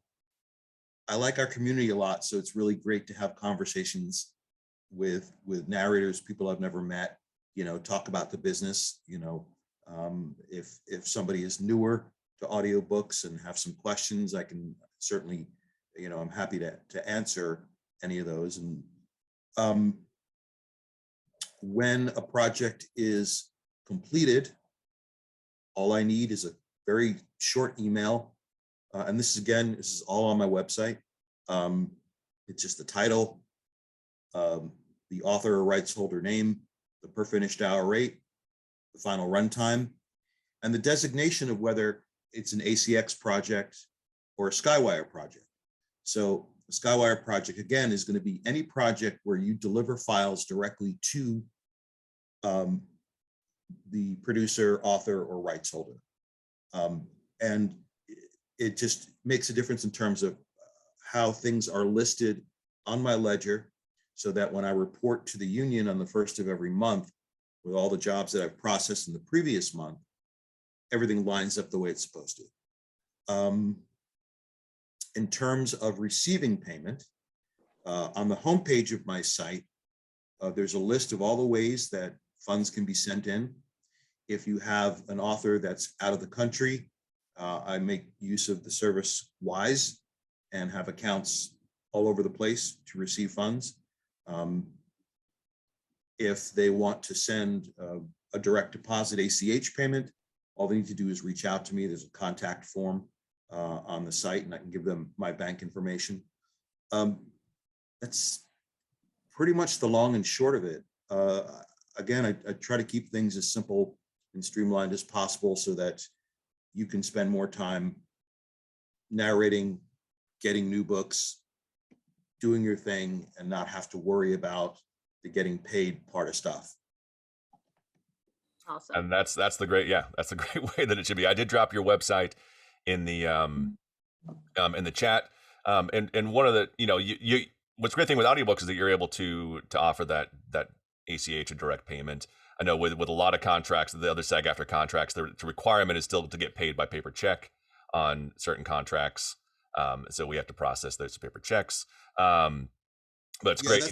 I like our community a lot, so it's really great to have conversations with narrators, people I've never met, talk about the business. If somebody is newer to audiobooks and have some questions, I can certainly, I'm happy to answer any of those. And when a project is completed, all I need is a very short email. And this is all on my website. It's just the title, the author or rights holder name, the per finished hour rate, the final runtime, and the designation of whether it's an ACX project or a Skywire project. So a Skywire project, again, is going to be any project where you deliver files directly to the producer, author, or rights holder. And it just makes a difference in terms of how things are listed on my ledger, so that when I report to the union on the first of every month with all the jobs that I've processed in the previous month, everything lines up the way it's supposed to. In terms of receiving payment, on the homepage of my site, there's a list of all the ways that funds can be sent in. If you have an author that's out of the country, I make use of the service Wise and have accounts all over the place to receive funds. If they want to send a direct deposit ACH payment, all they need to do is reach out to me. There's a contact form on the site, and I can give them my bank information. That's pretty much the long and short of it. Again, I try to keep things as simple and streamlined as possible so that you can spend more time narrating, getting new books, doing your thing, and not have to worry about the getting paid part of stuff. Awesome. And that's the great, that's a great way that it should be. I did drop your website in the chat. And one of the, you what's a great thing with audiobooks is that you're able to offer that ACH or direct payment. I know with a lot of contracts, the other SAG-aftra contracts, the requirement is still to get paid by paper check on certain contracts. So we have to process those paper checks. But it's great.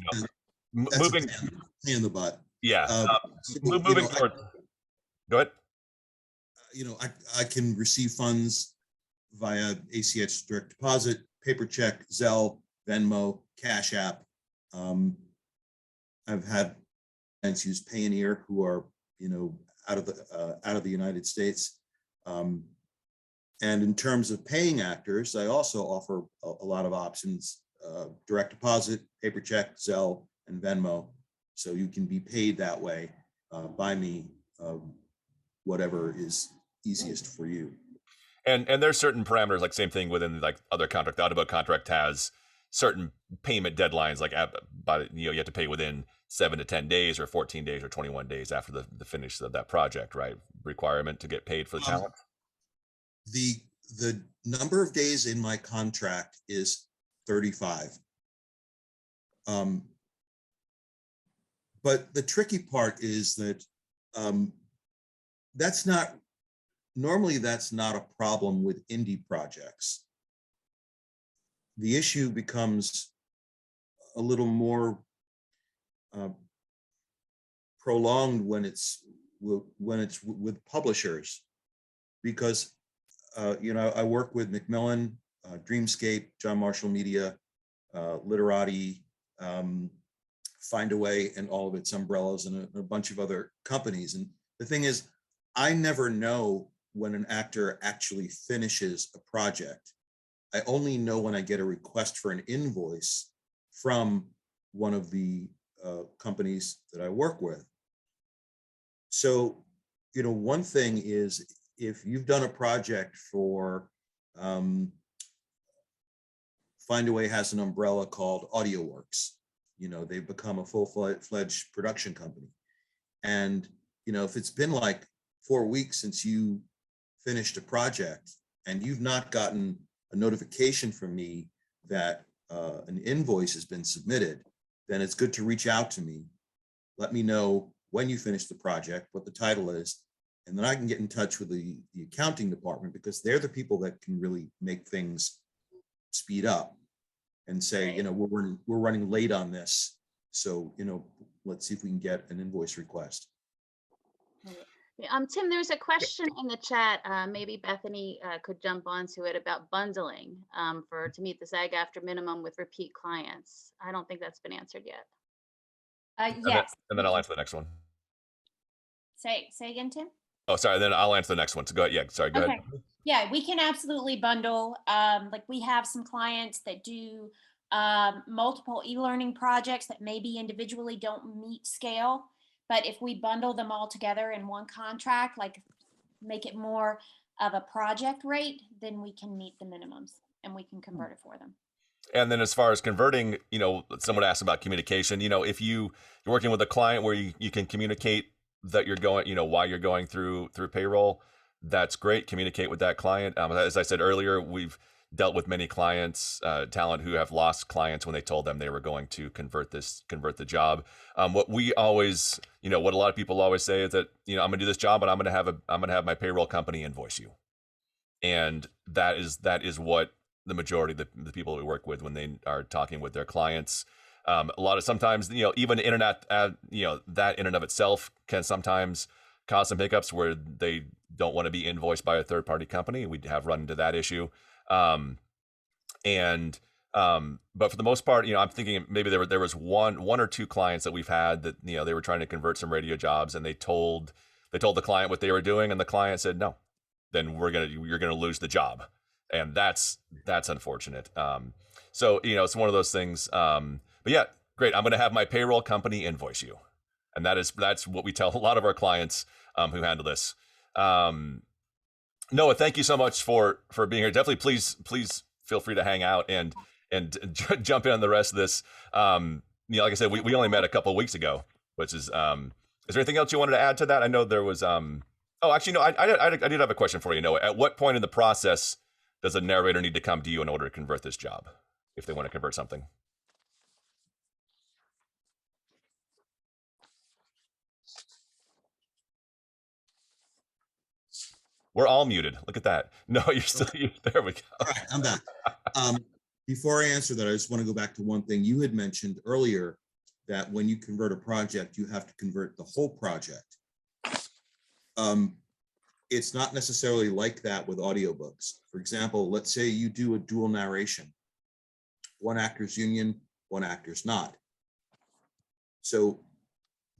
Moving in the butt. Yeah. Moving forward. Go ahead. I can receive funds via ACH direct deposit, paper check, Zelle, Venmo, Cash App. I've had clients use Payoneer who are, out of the United States. And in terms of paying actors, I also offer a lot of options: direct deposit, paper check, Zelle, and Venmo. So you can be paid that way by me, whatever is easiest for you. And there's certain parameters, like same thing within like other contract. The audiobook contract has certain payment deadlines, like you have to pay within 7 to 10 days or 14 days or 21 days after the finish of that project, right? Requirement to get paid for the talent. The number of days in my contract is 35. But the tricky part is that that's not a problem with indie projects. The issue becomes a little more prolonged when it's with publishers, because I work with Macmillan, Dreamscape, John Marshall Media, Literati, Find a Way, and all of its umbrellas, and a bunch of other companies. And the thing is, I never know when an actor actually finishes a project. I only know when I get a request for an invoice from one of the companies that I work with. So, one thing is, if you've done a project for, Find a Way has an umbrella called AudioWorks. They've become a full-fledged production company. And, if it's been like 4 weeks since you finished a project and you've not gotten a notification from me that an invoice has been submitted, then it's good to reach out to me. Let me know when you finish the project, what the title is, and then I can get in touch with the accounting department, because they're the people that can really make things speed up and say, we're running late on this. So, let's see if we can get an invoice request. Tim, there's a question in the chat. Maybe Bethany could jump onto it about bundling to meet the SAG-aftra minimum with repeat clients. I don't think that's been answered yet. Yes. And then I'll answer the next one. Say again, Tim? Oh, sorry. Then I'll answer the next one. So go ahead. Yeah, sorry. Go ahead. Yeah, we can absolutely bundle. Like we have some clients that do multiple e-learning projects that maybe individually don't meet scale. But if we bundle them all together in one contract, like make it more of a project rate, then we can meet the minimums and we can convert it for them. And then as far as converting, someone asked about communication. If you're working with a client where you can communicate that you're going, why you're going through payroll, that's great. Communicate with that client. As I said earlier, we've dealt with many clients, talent who have lost clients when they told them they were going to convert the job. What we always, what a lot of people always say is that, I'm going to do this job, but I'm going to have my payroll company invoice you. And that is what the majority of the people we work with when they are talking with their clients. Sometimes, even internet, that in and of itself can sometimes cause some hiccups where they don't want to be invoiced by a third party company. We have run into that issue. But for the most part, I'm thinking maybe there was one or two clients that we've had that, they were trying to convert some radio jobs, and they told the client what they were doing, and the client said, no, then you're going to lose the job. And that's unfortunate. So, it's one of those things. But yeah, great. I'm going to have my payroll company invoice you. And that's what we tell a lot of our clients who handle this. Noah, thank you so much for being here. Definitely, please feel free to hang out and jump in on the rest of this. Like I said, we only met a couple of weeks ago, which is there anything else you wanted to add to that? I know there was. I did have a question for you, Noah. At what point in the process does a narrator need to come to you in order to convert this job, if they want to convert something? We're all muted. Look at that. No, you're still there. We go. All right, I'm back. Before I answer that, I just want to go back to one thing you had mentioned earlier, that when you convert a project, you have to convert the whole project. It's not necessarily like that with audiobooks. For example, let's say you do a dual narration. One actor's union, one actor's not. So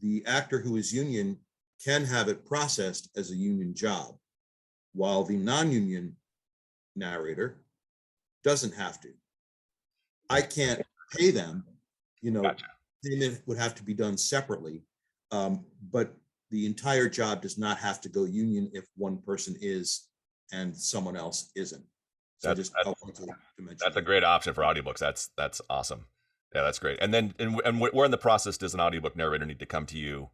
the actor who is union can have it processed as a union job, while the non-union narrator doesn't have to. I can't pay them, Gotcha. payment would have to be done separately. But the entire job does not have to go union if one person is and someone else isn't. So I wanted to mention that's a great option for audiobooks. That's awesome. Yeah, that's great. And then, and where in the process does an audiobook narrator need to come to you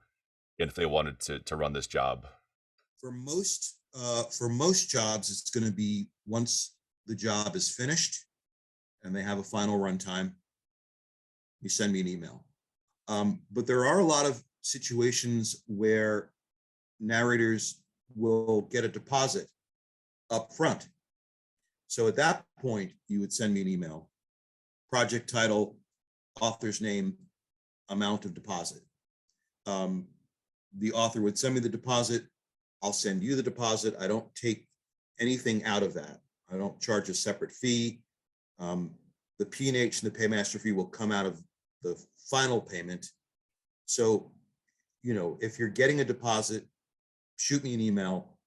if they wanted to run this job? For most jobs, it's going to be once the job is finished and they have a final runtime, you send me an email. But there are a lot of situations where narrators will get a deposit up front. So at that point, you would send me an email, project title, author's name, amount of deposit. The author would send me the deposit. I'll send you the deposit. I don't take anything out of that. I don't charge a separate fee. The P&H and the paymaster fee will come out of the final payment. So, if you're getting a deposit, shoot me an email.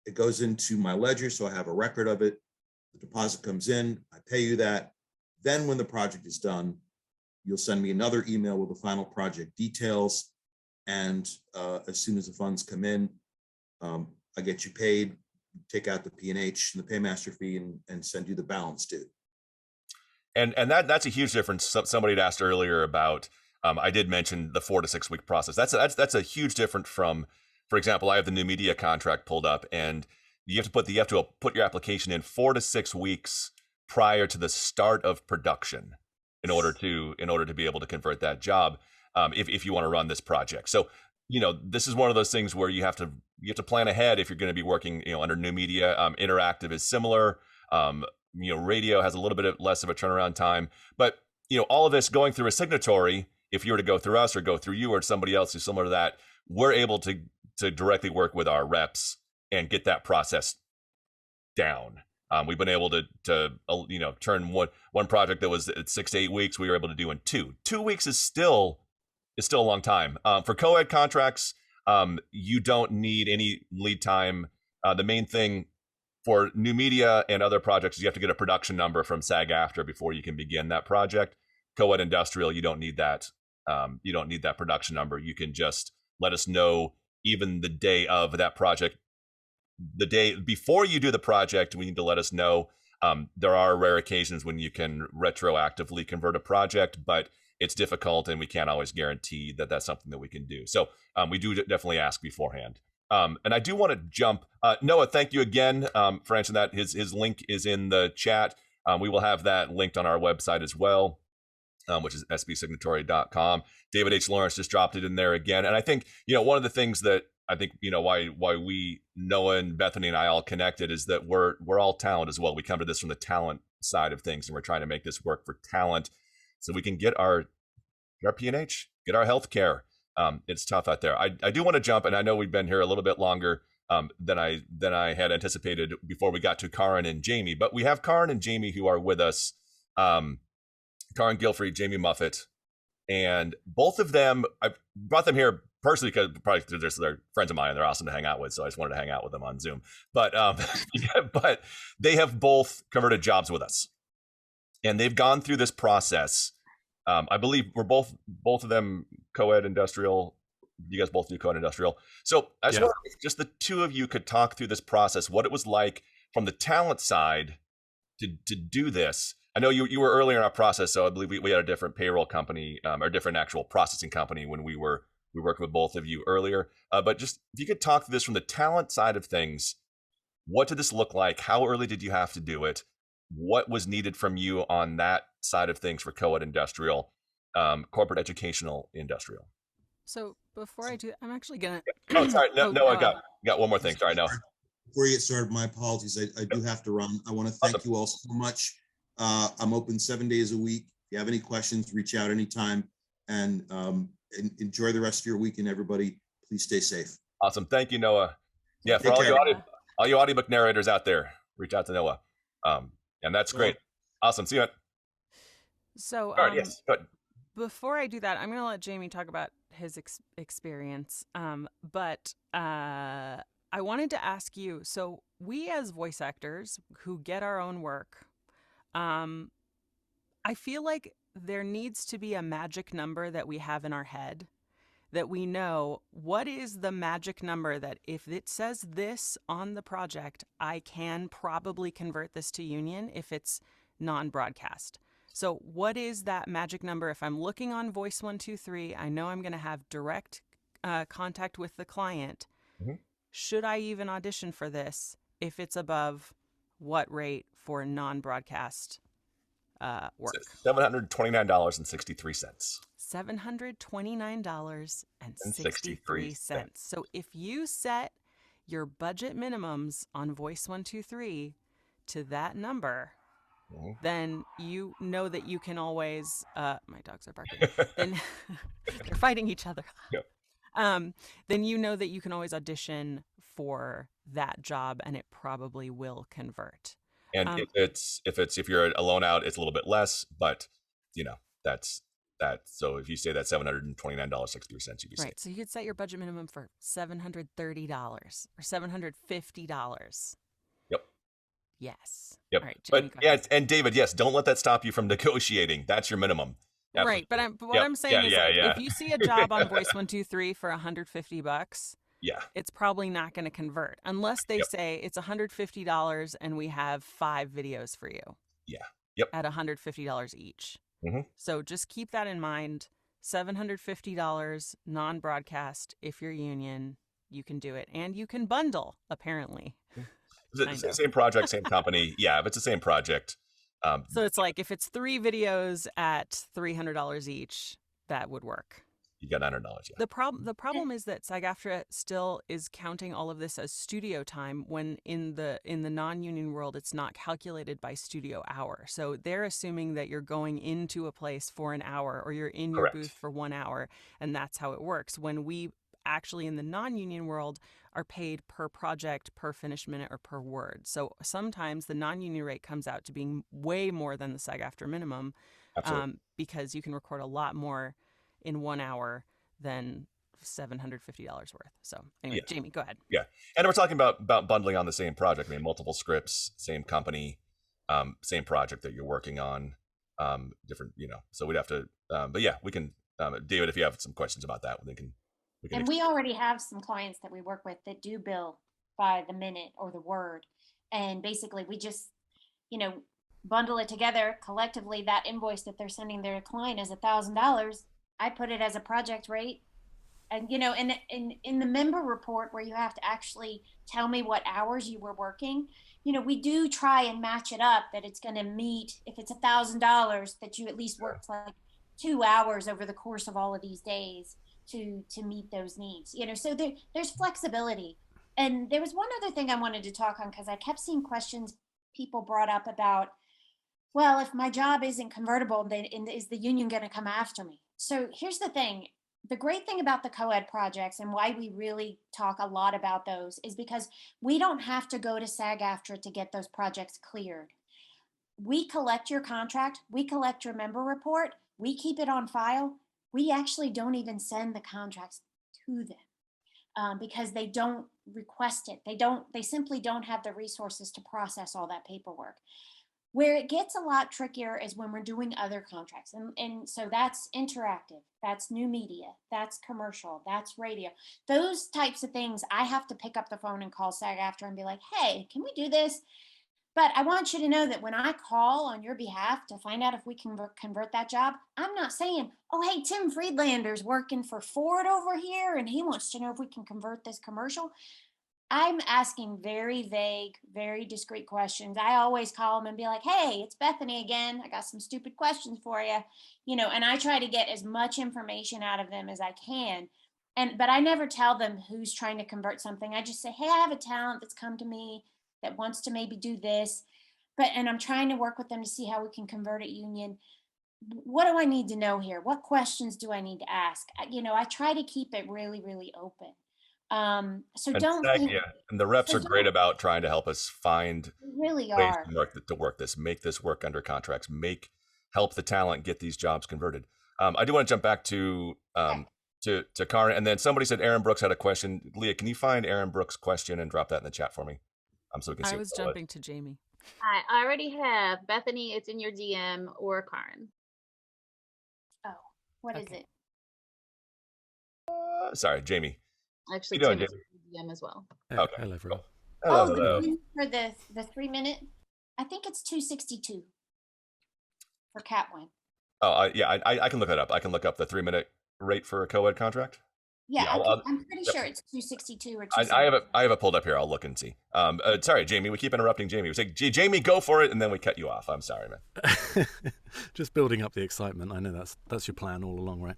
It goes into my ledger, so I have a record of it. The deposit comes in, I pay you that. Then when the project is done, you'll send me another email with the final project details. And as soon as the funds come in, I get you paid, take out the P&H and the paymaster fee and send you the balance due. And that's a huge difference. Somebody had asked earlier about, I did mention the 4 to 6 week process. That's a huge difference from, for example, I have the new media contract pulled up, and you have to put your application in 4 to 6 weeks prior to the start of production in order to be able to convert that job, if you want to run this project. So, this is one of those things where you have to plan ahead if you're going to be working, under new media. Interactive is similar. Radio has a little bit less of a turnaround time, but all of this going through a signatory, if you were to go through us or go through you or somebody else who's similar to that, we're able to directly work with our reps and get that process down. We've been able to turn one project that was at 6 to 8 weeks, we were able to do in 2. 2 weeks is still a long time. For Coed contracts, you don't need any lead time. The main thing for new media and other projects is you have to get a production number from SAG-AFTRA before you can begin that project. Coed Industrial, you don't need that. You don't need that production number. You can just let us know even the day of that project. The day before you do the project, we need to let us know. There are rare occasions when you can retroactively convert a project, but it's difficult and we can't always guarantee that that's something that we can do. So we do definitely ask beforehand. And I do want to jump. Noah, thank you again for answering that. His link is in the chat. We will have that linked on our website as well, which is sbsignatory.com. David H. Lawrence just dropped it in there again. And I think, one of the things that I think, why we, Noah and Bethany and I all connected is that we're all talent as well. We come to this from the talent side of things, and we're trying to make this work for talent so we can get our P&H, get our health care. It's tough out there. I do want to jump, and I know we've been here a little bit longer than I had anticipated before we got to Karin and Jamie, but we have Karin and Jamie who are with us. Karin Gilfrey, Jamie Muffett, and both of them, I brought them here personally because they're friends of mine and they're awesome to hang out with, so I just wanted to hang out with them on Zoom. But but they have both converted jobs with us, and they've gone through this process. I believe we're both of them Coed Industrial. You guys both do Coed Industrial. So I just wonder if just the two of you could talk through this process, what it was like from the talent side to do this. I know you were earlier in our process, so I believe we had a different payroll company or different actual processing company when we worked with both of you earlier. But just if you could talk through this from the talent side of things, what did this look like? How early did you have to do it? What was needed from you on that side of things for Coed Industrial, corporate educational industrial? So before I do, I'm actually gonna. Oh, sorry. No, I got one more thing. Sorry, no. Before you get started, my apologies. I do have to run. I want to thank you all so much. I'm open 7 days a week. If you have any questions, reach out anytime. And enjoy the rest of your weekend, everybody. Please stay safe. Awesome. Thank you, Noah. Yeah, for all you audiobook narrators out there, reach out to Noah. And that's great. Awesome. See you. So yes, before I do that, I'm going to let Jamie talk about his experience. But I wanted to ask you, so we as voice actors who get our own work, I feel like there needs to be a magic number that we have in our head, that we know what is the magic number that if it says this on the project, I can probably convert this to union if it's non-broadcast. So what is that magic number? If I'm looking on Voice 123, I know I'm going to have direct contact with the client. Mhm. Should I even audition for this if it's above what rate for non-broadcast work? $729.63. $729.63. So if you set your budget minimums on Voice 123 to that number, then you know that you can always, my dogs are barking, then they're fighting each other. Yep. Then you know that you can always audition for that job and it probably will convert. And if you're alone out, it's a little bit less, but that's that. So if you say that $729.63, you'd be right. So you could set your budget minimum for $730 or $750. Yep. Yes. Yep. All right, Jamie, But yeah, and David, yes, don't let that stop you from negotiating. That's your minimum. Right. But what I'm saying is if you see a job on Voice 123 for $150, it's probably not going to convert unless they say it's $150 and we have 5 videos for you. Yeah. Yep. At $150 each. Mm-hmm. So just keep that in mind. $750 non-broadcast. If you're union, you can do it. And you can bundle, apparently. Same project, same company. Yeah, if it's the same project. So it's like if it's 3 videos at $300 each, that would work. You got $900. Yeah. The problem is that SAG-AFTRA still is counting all of this as studio time when in the non-union world it's not calculated by studio hour. So they're assuming that you're going into a place for an hour or you're in your booth for 1 hour, and that's how it works. When we actually in the non-union world are paid per project, per finished minute, or per word. So sometimes the non-union rate comes out to being way more than the SAG-AFTRA minimum, because you can record a lot more in 1 hour than $750 worth. So anyway, Jamie, go ahead. Yeah. And we're talking about bundling on the same project. I mean, multiple scripts, same company, same project that you're working on, different, so we'd have to, but yeah, we can, David, if you have some questions about that, we can. And we already have some clients that we work with that do bill by the minute or the word. And basically we just, bundle it together collectively. That invoice that they're sending their client is $1,000. I put it as a project rate. And, in the member report where you have to actually tell me what hours you were working, we do try and match it up that it's going to meet, if it's $1,000, that you at least worked like 2 hours over the course of all of these days to meet those needs. So there's flexibility. And there was one other thing I wanted to talk on, because I kept seeing questions people brought up about, well, if my job isn't convertible, then is the union going to come after me? So here's the thing. The great thing about the Coed projects and why we really talk a lot about those is because we don't have to go to SAG-AFTRA to get those projects cleared. We collect your contract, we collect your member report, we keep it on file. We actually don't even send the contracts to them because they don't request it. They simply don't have the resources to process all that paperwork. Where it gets a lot trickier is when we're doing other contracts. And so that's interactive, that's new media, that's commercial, that's radio. Those types of things, I have to pick up the phone and call SAG-AFTRA and be like, hey, can we do this? But I want you to know that when I call on your behalf to find out if we can convert that job, I'm not saying, oh, hey, Tim Friedlander's working for Ford over here and he wants to know if we can convert this commercial. I'm asking very vague, very discreet questions. I always call them and be like, hey, it's Bethany again. I got some stupid questions for you, and I try to get as much information out of them as I can. But I never tell them who's trying to convert something. I just say, hey, I have a talent that's come to me that wants to maybe do this, and I'm trying to work with them to see how we can convert it union. What do I need to know here? What questions do I need to ask? I try to keep it really, really open. So and don't think, and the reps are great about trying to help us find ways to work this, make this work under contracts, help the talent get these jobs converted. I do want to jump back to to Karen. And then somebody said Aaron Brooks had a question. Leah, can you find Aaron Brooks' question and drop that in the chat for me? So we can see. I was jumping to Jamie. I already have. Bethany, it's in your DM, or Karen. Oh, what is it? Sorry, Jamie. Actually, How you Tim doing, is in your DM as well. Okay. Hello, everyone. Hello, Oh, hello. for the 3 minute, I think it's 262 for Catwin. Oh, yeah, I can look that up. I can look up the 3-minute rate for a co-ed contract. Yeah, Yeah, I'm pretty sure it's 262 or I have it pulled up here. I'll look and see. Sorry, Jamie. We keep interrupting Jamie. We say, Jamie, go for it, and then we cut you off. I'm sorry, man. Just building up the excitement. I know that's your plan all along, right?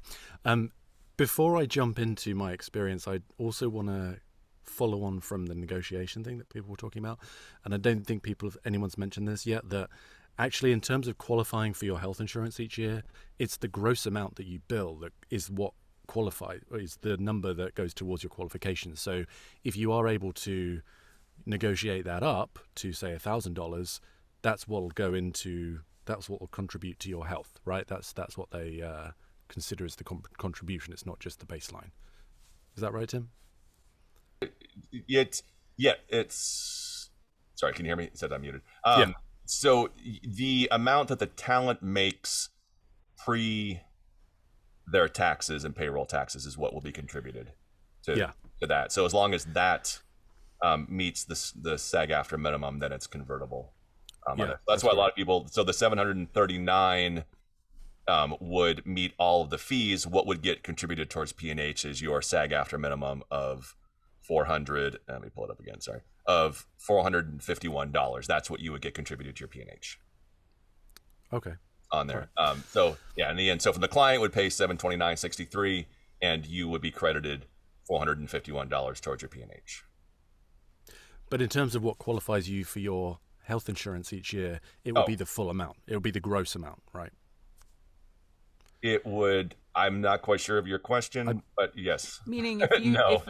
Before I jump into my experience, I also want to follow on from the negotiation thing that people were talking about, and I don't think anyone's mentioned this yet, that actually in terms of qualifying for your health insurance each year, it's the gross amount that you bill that is what is the number that goes towards your qualifications. So if you are able to negotiate that up to say $1,000, that's what will contribute to your health, right? That's what they consider as the contribution. It's not just the baseline. Is that right, Tim? It's sorry, can you hear me? It said I'm muted. Yeah. So the amount that the talent makes pre their taxes and payroll taxes is what will be contributed to that. So as long as that meets the SAG-aftra minimum, then it's convertible. That's why a lot of people. So the 739 would meet all of the fees. What would get contributed towards P&H is your SAG-aftra minimum of 400. Let me pull it up again. Sorry, of $451. That's what you would get contributed to your P&H. Okay. On there. So yeah, in the end, so from the client would pay $729.63, and you would be credited $451 towards your P&H. But in terms of what qualifies you for your health insurance each year, it would be the full amount. It would be the gross amount, right? It would. I'm not quite sure of your question, but yes. Meaning if you no.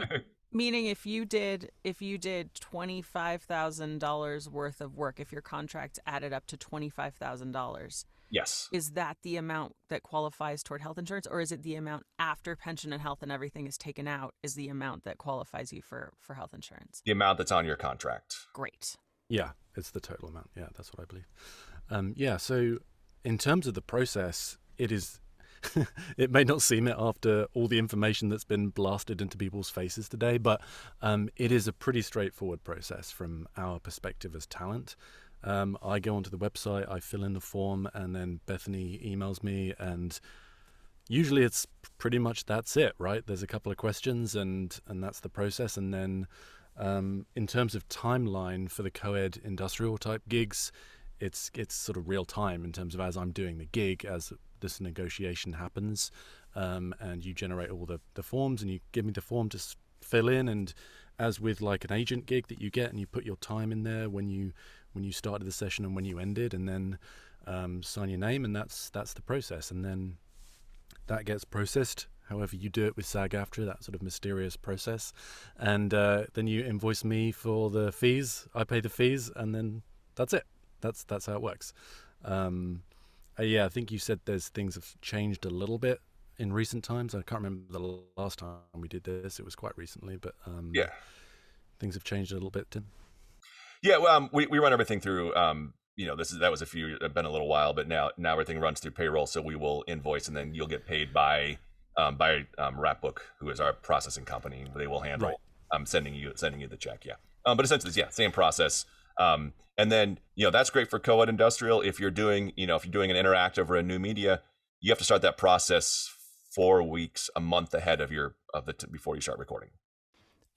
Meaning if you did $25,000 worth of work, if your contract added up to $25,000, yes, is that the amount that qualifies toward health insurance, or is it the amount after pension and health and everything is taken out is the amount that qualifies you for health insurance? The amount that's on your contract. Great. Yeah, it's the total amount. Yeah, that's what I believe. So in terms of the process, it is. It may not seem it after all the information that's been blasted into people's faces today, but it is a pretty straightforward process from our perspective as talent. I go onto the website, I fill in the form, and then Bethany emails me, and usually it's pretty much that's it, right? There's a couple of questions, and that's the process. And then in terms of timeline for the co-ed industrial type gigs, it's sort of real time in terms of as I'm doing the gig, as this negotiation happens, and you generate all the forms, and you give me the form to fill in, and as with like an agent gig that you get, and you put your time in there when you started the session and when you ended, and then sign your name, and that's the process. And then that gets processed however you do it with SAG-aftra, that sort of mysterious process, and then you invoice me for the fees. I pay the fees, and then that's it. That's how it works. Yeah, I think you said things have changed a little bit in recent times. I can't remember the last time we did this. It was quite recently, but yeah, things have changed a little bit, Tim. Yeah, well, we run everything through. That was been a little while, but now everything runs through payroll. So we will invoice, and then you'll get paid by Rapbook, who is our processing company. They will handle sending you the check. Yeah, but essentially, yeah, same process. And then, that's great for co-ed industrial. If you're doing an interactive or a new media, you have to start that process 4 weeks, a month ahead before you start recording.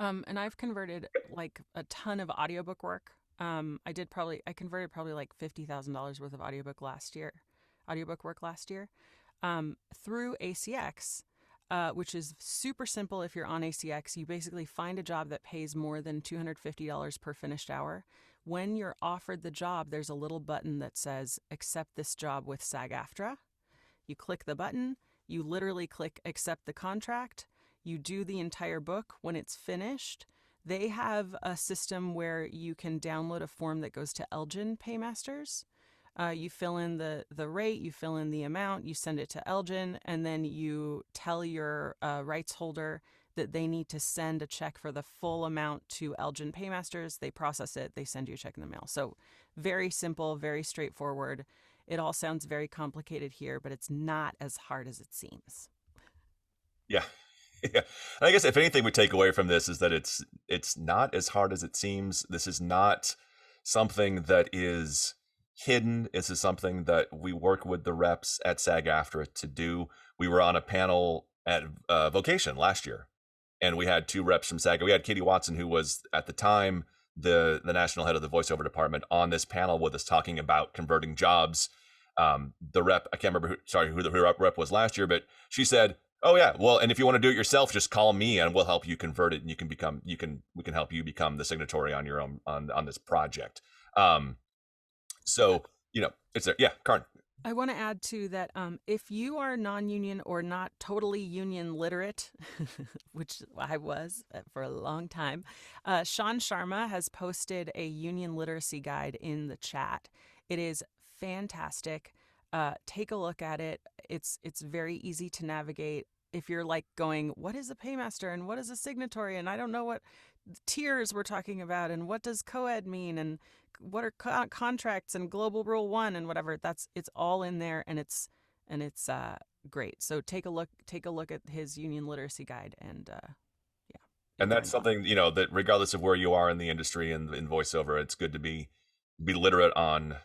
And I've converted like a ton of audiobook work. I converted probably like $50,000 worth of audiobook work last year, through ACX, which is super simple. If you're on ACX, you basically find a job that pays more than $250 per finished hour. When you're offered the job, there's a little button that says, accept this job with SAG-aftra. You click the button, you literally click accept the contract, you do the entire book. When it's finished, they have a system where you can download a form that goes to Elgin Paymasters. You fill in the rate, you fill in the amount, you send it to Elgin, and then you tell your rights holder that they need to send a check for the full amount to Elgin Paymasters. They process it, they send you a check in the mail. So very simple, very straightforward. It all sounds very complicated here, but it's not as hard as it seems. Yeah. Yeah. And I guess if anything we take away from this is that it's not as hard as it seems. This is not something that is hidden. This is something that we work with the reps at SAG-AFTRA to do. We were on a panel at Vocation last year, and we had two reps from SAG. We had Katie Watson, who was at the time the national head of the voiceover department, on this panel with us talking about converting jobs. The rep, I can't remember who the rep was last year, but she said, "Oh yeah, well, and if you want to do it yourself, just call me and we'll help you convert it, and we can help you become the signatory on your own on this project." So it's a, yeah, Karin. I want to add too that if you are non-union or not totally union literate, which I was for a long time, Sean Sharma has posted a union literacy guide in the chat. It is fantastic. Take a look at it. It's very easy to navigate. If you're like going, what is a paymaster and what is a signatory, and I don't know what tiers we're talking about, and what does Coed mean, and what are contracts and global rule 1 and whatever, it's all in there, and it's great. So take a look at his union literacy guide, and yeah. And that's something, that regardless of where you are in the industry and in voiceover, it's good to be literate on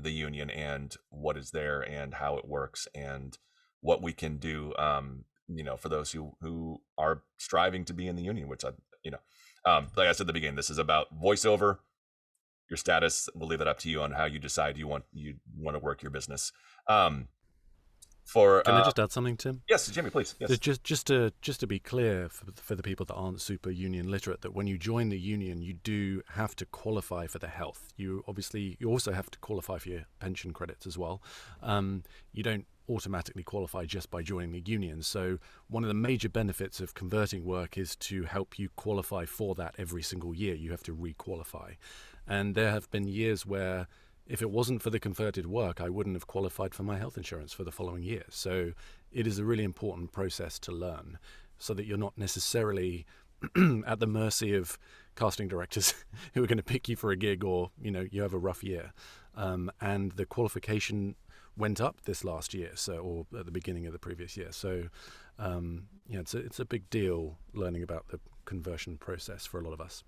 the union and what is there and how it works and what we can do, for those who are striving to be in the union, which like I said at the beginning, this is about voiceover. Your status, we'll leave it up to you on how you decide you want to work your business. Can I just add something, Tim? Yes, Jimmy, please. Yes. Just to be clear for the people that aren't super union literate, that when you join the union, you do have to qualify for the health. You also have to qualify for your pension credits as well. You don't automatically qualify just by joining the union. So one of the major benefits of converting work is to help you qualify for that every single year. You have to re-qualify. And there have been years where if it wasn't for the converted work, I wouldn't have qualified for my health insurance for the following year. So it is a really important process to learn so that you're not necessarily at the mercy of casting directors who are going to pick you for a gig, or, you have a rough year. And the qualification went up this last year, or at the beginning of the previous year. So, it's a big deal learning about the conversion process for a lot of us.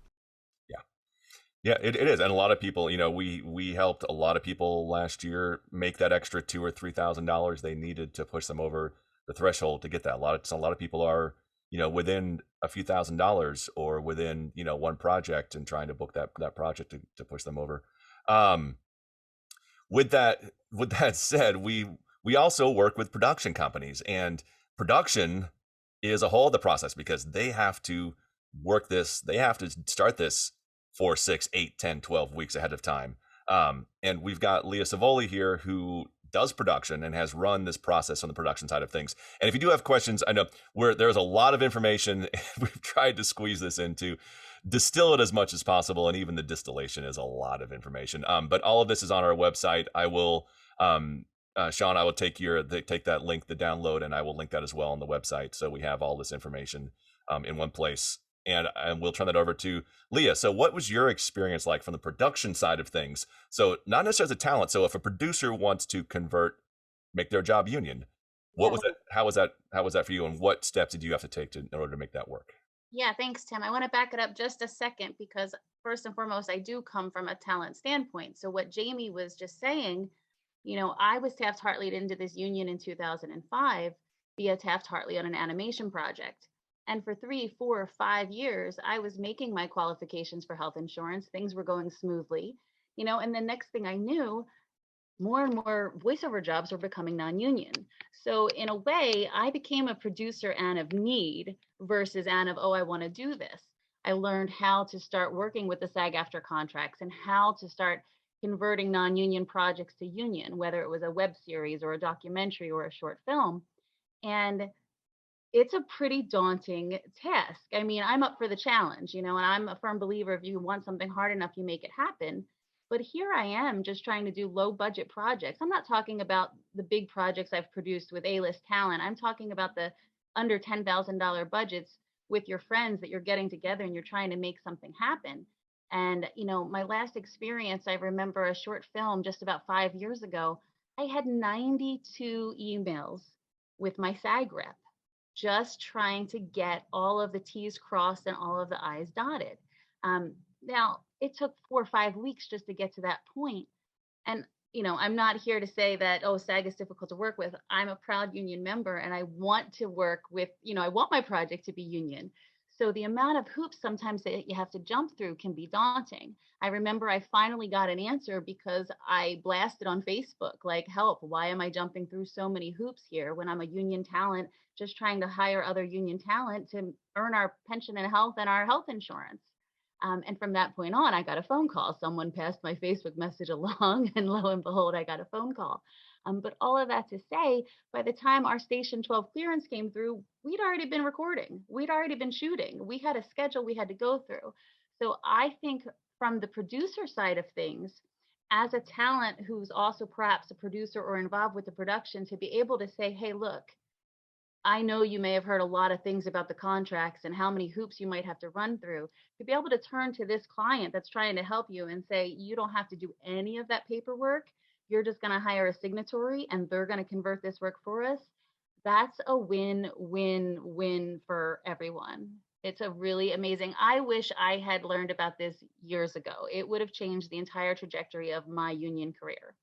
Yeah, it is. And a lot of people, we helped a lot of people last year make that extra $2,000 or $3,000 they needed to push them over the threshold to get that. A lot of people are, within a few $1,000s or within, one project and trying to book that project to push them over. With that said, we also work with production companies, and production is a whole other process because they have to work this, they have to start this 4, 6, 8, 10, 12 weeks ahead of time. And we've got Leah Savoli here, who does production and has run this process on the production side of things. And if you do have questions, I know there's a lot of information. We've tried to squeeze this into, distill it as much as possible. And even the distillation is a lot of information. But all of this is on our website. I will, Sean, I will take that link, the download, and I will link that as well on the website. So we have all this information in one place. And we'll turn that over to Leah. So what was your experience like from the production side of things? So not necessarily as a talent. So if a producer wants to make their job union, what was that? How was that for you? And what steps did you have to take in order to make that work? Yeah, thanks, Tim. I want to back it up just a second, because first and foremost, I do come from a talent standpoint. So what Jamie was just saying, I was Taft-Hartley'd into this union in 2005 via Taft-Hartley on an animation project. And for 3, 4, 5 years, I was making my qualifications for health insurance. Things were going smoothly, and the next thing I knew, more and more voiceover jobs were becoming non-union. So in a way, I became a producer and of need versus and of, I want to do this. I learned how to start working with the SAG-AFTRA contracts and how to start converting non-union projects to union, whether it was a web series or a documentary or a short film. And it's a pretty daunting task. I mean, I'm up for the challenge, and I'm a firm believer if you want something hard enough, you make it happen. But here I am just trying to do low budget projects. I'm not talking about the big projects I've produced with A-list talent. I'm talking about the under $10,000 budgets with your friends that you're getting together and you're trying to make something happen. And, my last experience, I remember a short film just about 5 years ago. I had 92 emails with my SAG rep, just trying to get all of the T's crossed and all of the I's dotted. Now, it took 4 or 5 weeks just to get to that point. And, I'm not here to say that, oh, SAG is difficult to work with. I'm a proud union member and I want to work with, I want my project to be union. So the amount of hoops sometimes that you have to jump through can be daunting. I remember I finally got an answer because I blasted on Facebook, like, help, why am I jumping through so many hoops here when I'm a union talent, just trying to hire other union talent to earn our pension and health and our health insurance. And from that point on, I got a phone call. Someone passed my Facebook message along, and lo and behold, I got a phone call. But all of that to say, by the time our Station 12 clearance came through, we'd already been recording. We'd already been shooting. We had a schedule we had to go through. So I think from the producer side of things, as a talent who's also perhaps a producer or involved with the production, to be able to say, hey, look, I know you may have heard a lot of things about the contracts and how many hoops you might have to run through, to be able to turn to this client that's trying to help you and say, you don't have to do any of that paperwork. You're just going to hire a signatory and they're going to convert this work for us. That's a win-win-win for everyone. It's a really amazing. I wish I had learned about this years ago. It would have changed the entire trajectory of my union career.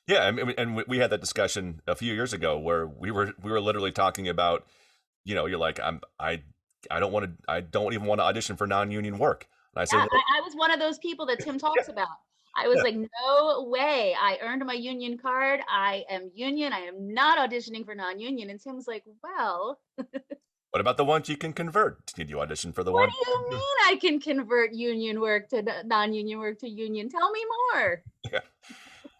Yeah, and we had that discussion a few years ago where we were literally talking about, you're like, I don't even want to audition for non-union work. And I said, I was one of those people that Tim talks about. I was like, no way. I earned my union card. I am union. I am not auditioning for non-union. And Tim's like, well. What about the ones you can convert? Did you audition for the one? one? What do you mean I can convert union work to non-union work to union? Tell me more. Yeah.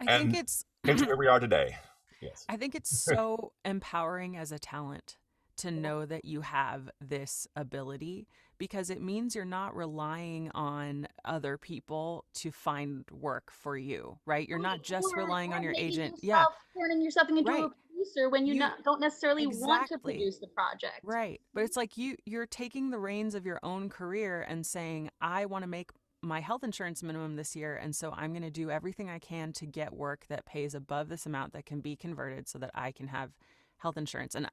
I think it's where we are today. Yes. I think it's so empowering as a talent to know that you have this ability, because it means you're not relying on other people to find work for you, right? You're not just relying on your agent. Turning yourself into right. a producer when you don't necessarily want to Exactly. produce the project. Right. But it's like you're taking the reins of your own career and saying, I want to make my health insurance minimum this year, and so I'm going to do everything I can to get work that pays above this amount that can be converted so that I can have health insurance. And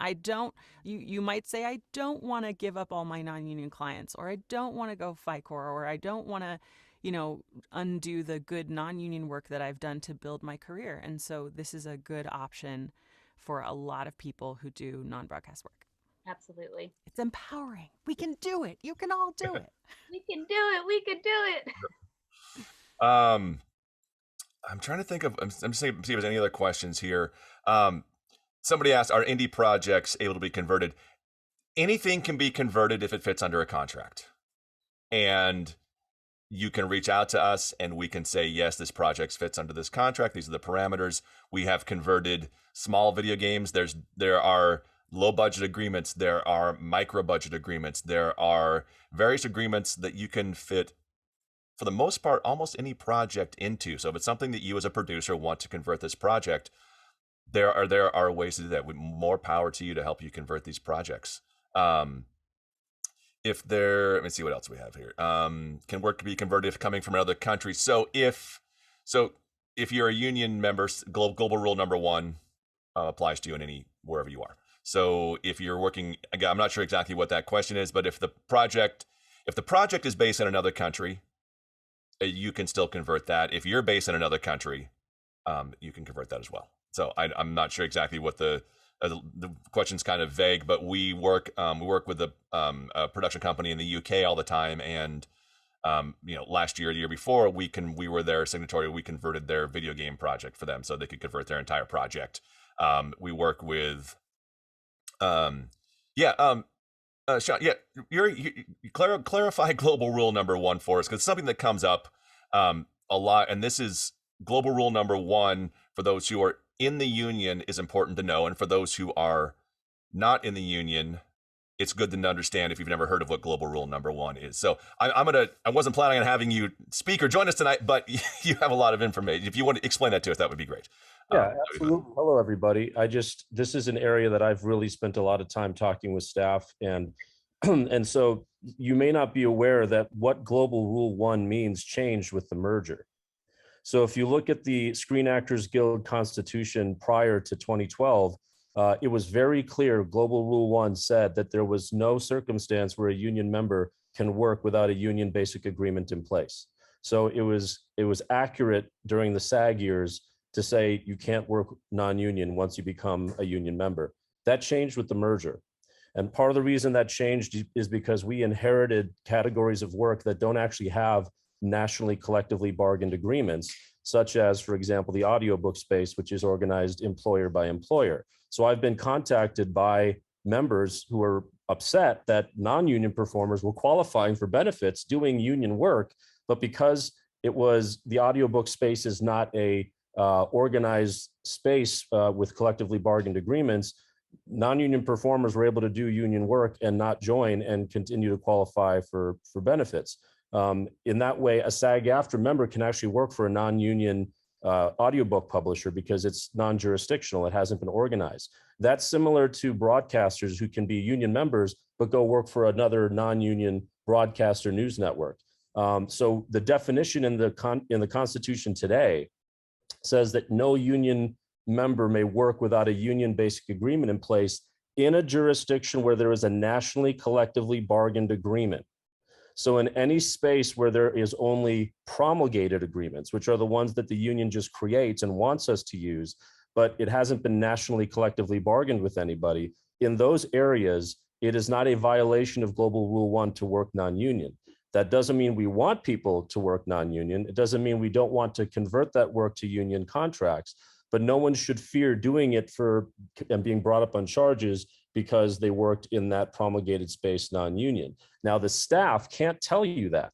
you might say, I don't want to give up all my non-union clients, or I don't want to go FICOR, or I don't want to, undo the good non-union work that I've done to build my career. And so this is a good option for a lot of people who do non-broadcast work. Absolutely. It's empowering. We can do it. You can all do it. We can do it. We can do it. I'm trying to think of, I'm just see if there's any other questions here. Somebody asked, are indie projects able to be converted? Anything can be converted if it fits under a contract. And you can reach out to us and we can say, yes, this project fits under this contract. These are the parameters. We have converted small video games. There are low budget agreements. There are micro budget agreements. There are various agreements that you can fit, for the most part, almost any project into. So if it's something that you as a producer want to convert this project, there are ways to do that. With more power to you to help you convert these projects. Let me see what else we have here. Can work be converted if coming from another country? So if you're a union member, global rule number 1 applies to you wherever you are. So if you're working, again, I'm not sure exactly what that question is, but if the project is based in another country, you can still convert that. If you're based in another country, you can convert that as well. So I'm not sure exactly what the question's kind of vague, but we work with a production company in the UK all the time, and last year, the year before, we were their signatory. We converted their video game project for them, so they could convert their entire project. We work with. Sean, you clarify global rule number 1 for us, because it's something that comes up a lot, and this is global rule number 1 for those who are in the union is important to know, and for those who are not in the union, it's good to understand if you've never heard of what global rule number one is. So I wasn't planning on having you speak or join us tonight, but you have a lot of information. If you want to explain that to us, that would be great. Yeah, absolutely. Hello, everybody. This is an area that I've really spent a lot of time talking with staff, and and so you may not be aware that what Global Rule 1 means changed with the merger. So if you look at the Screen Actors Guild Constitution prior to 2012, it was very clear. Global Rule 1 said that there was no circumstance where a union member can work without a union basic agreement in place. So it was accurate during the SAG years to say you can't work non-union once you become a union member. That changed with the merger. And part of the reason that changed is because we inherited categories of work that don't actually have nationally collectively bargained agreements, such as, for example, the audiobook space, which is organized employer by employer. So I've been contacted by members who are upset that non-union performers were qualifying for benefits doing union work, but because it was the audiobook space is not a organized space with collectively bargained agreements, non-union performers were able to do union work and not join and continue to qualify for benefits. In that way, a SAG-AFTRA member can actually work for a non-union audiobook publisher because it's non-jurisdictional. It hasn't been organized. That's similar to broadcasters who can be union members but go work for another non-union broadcaster news network. So the definition in the Constitution today says that no union member may work without a union basic agreement in place in a jurisdiction where there is a nationally collectively bargained agreement. So in any space where there is only promulgated agreements, which are the ones that the union just creates and wants us to use, but it hasn't been nationally collectively bargained with anybody, in those areas, it is not a violation of Global Rule 1 to work non-union. That doesn't mean we want people to work non-union. It doesn't mean we don't want to convert that work to union contracts, but no one should fear doing it and being brought up on charges because they worked in that promulgated space non-union. Now, the staff can't tell you that.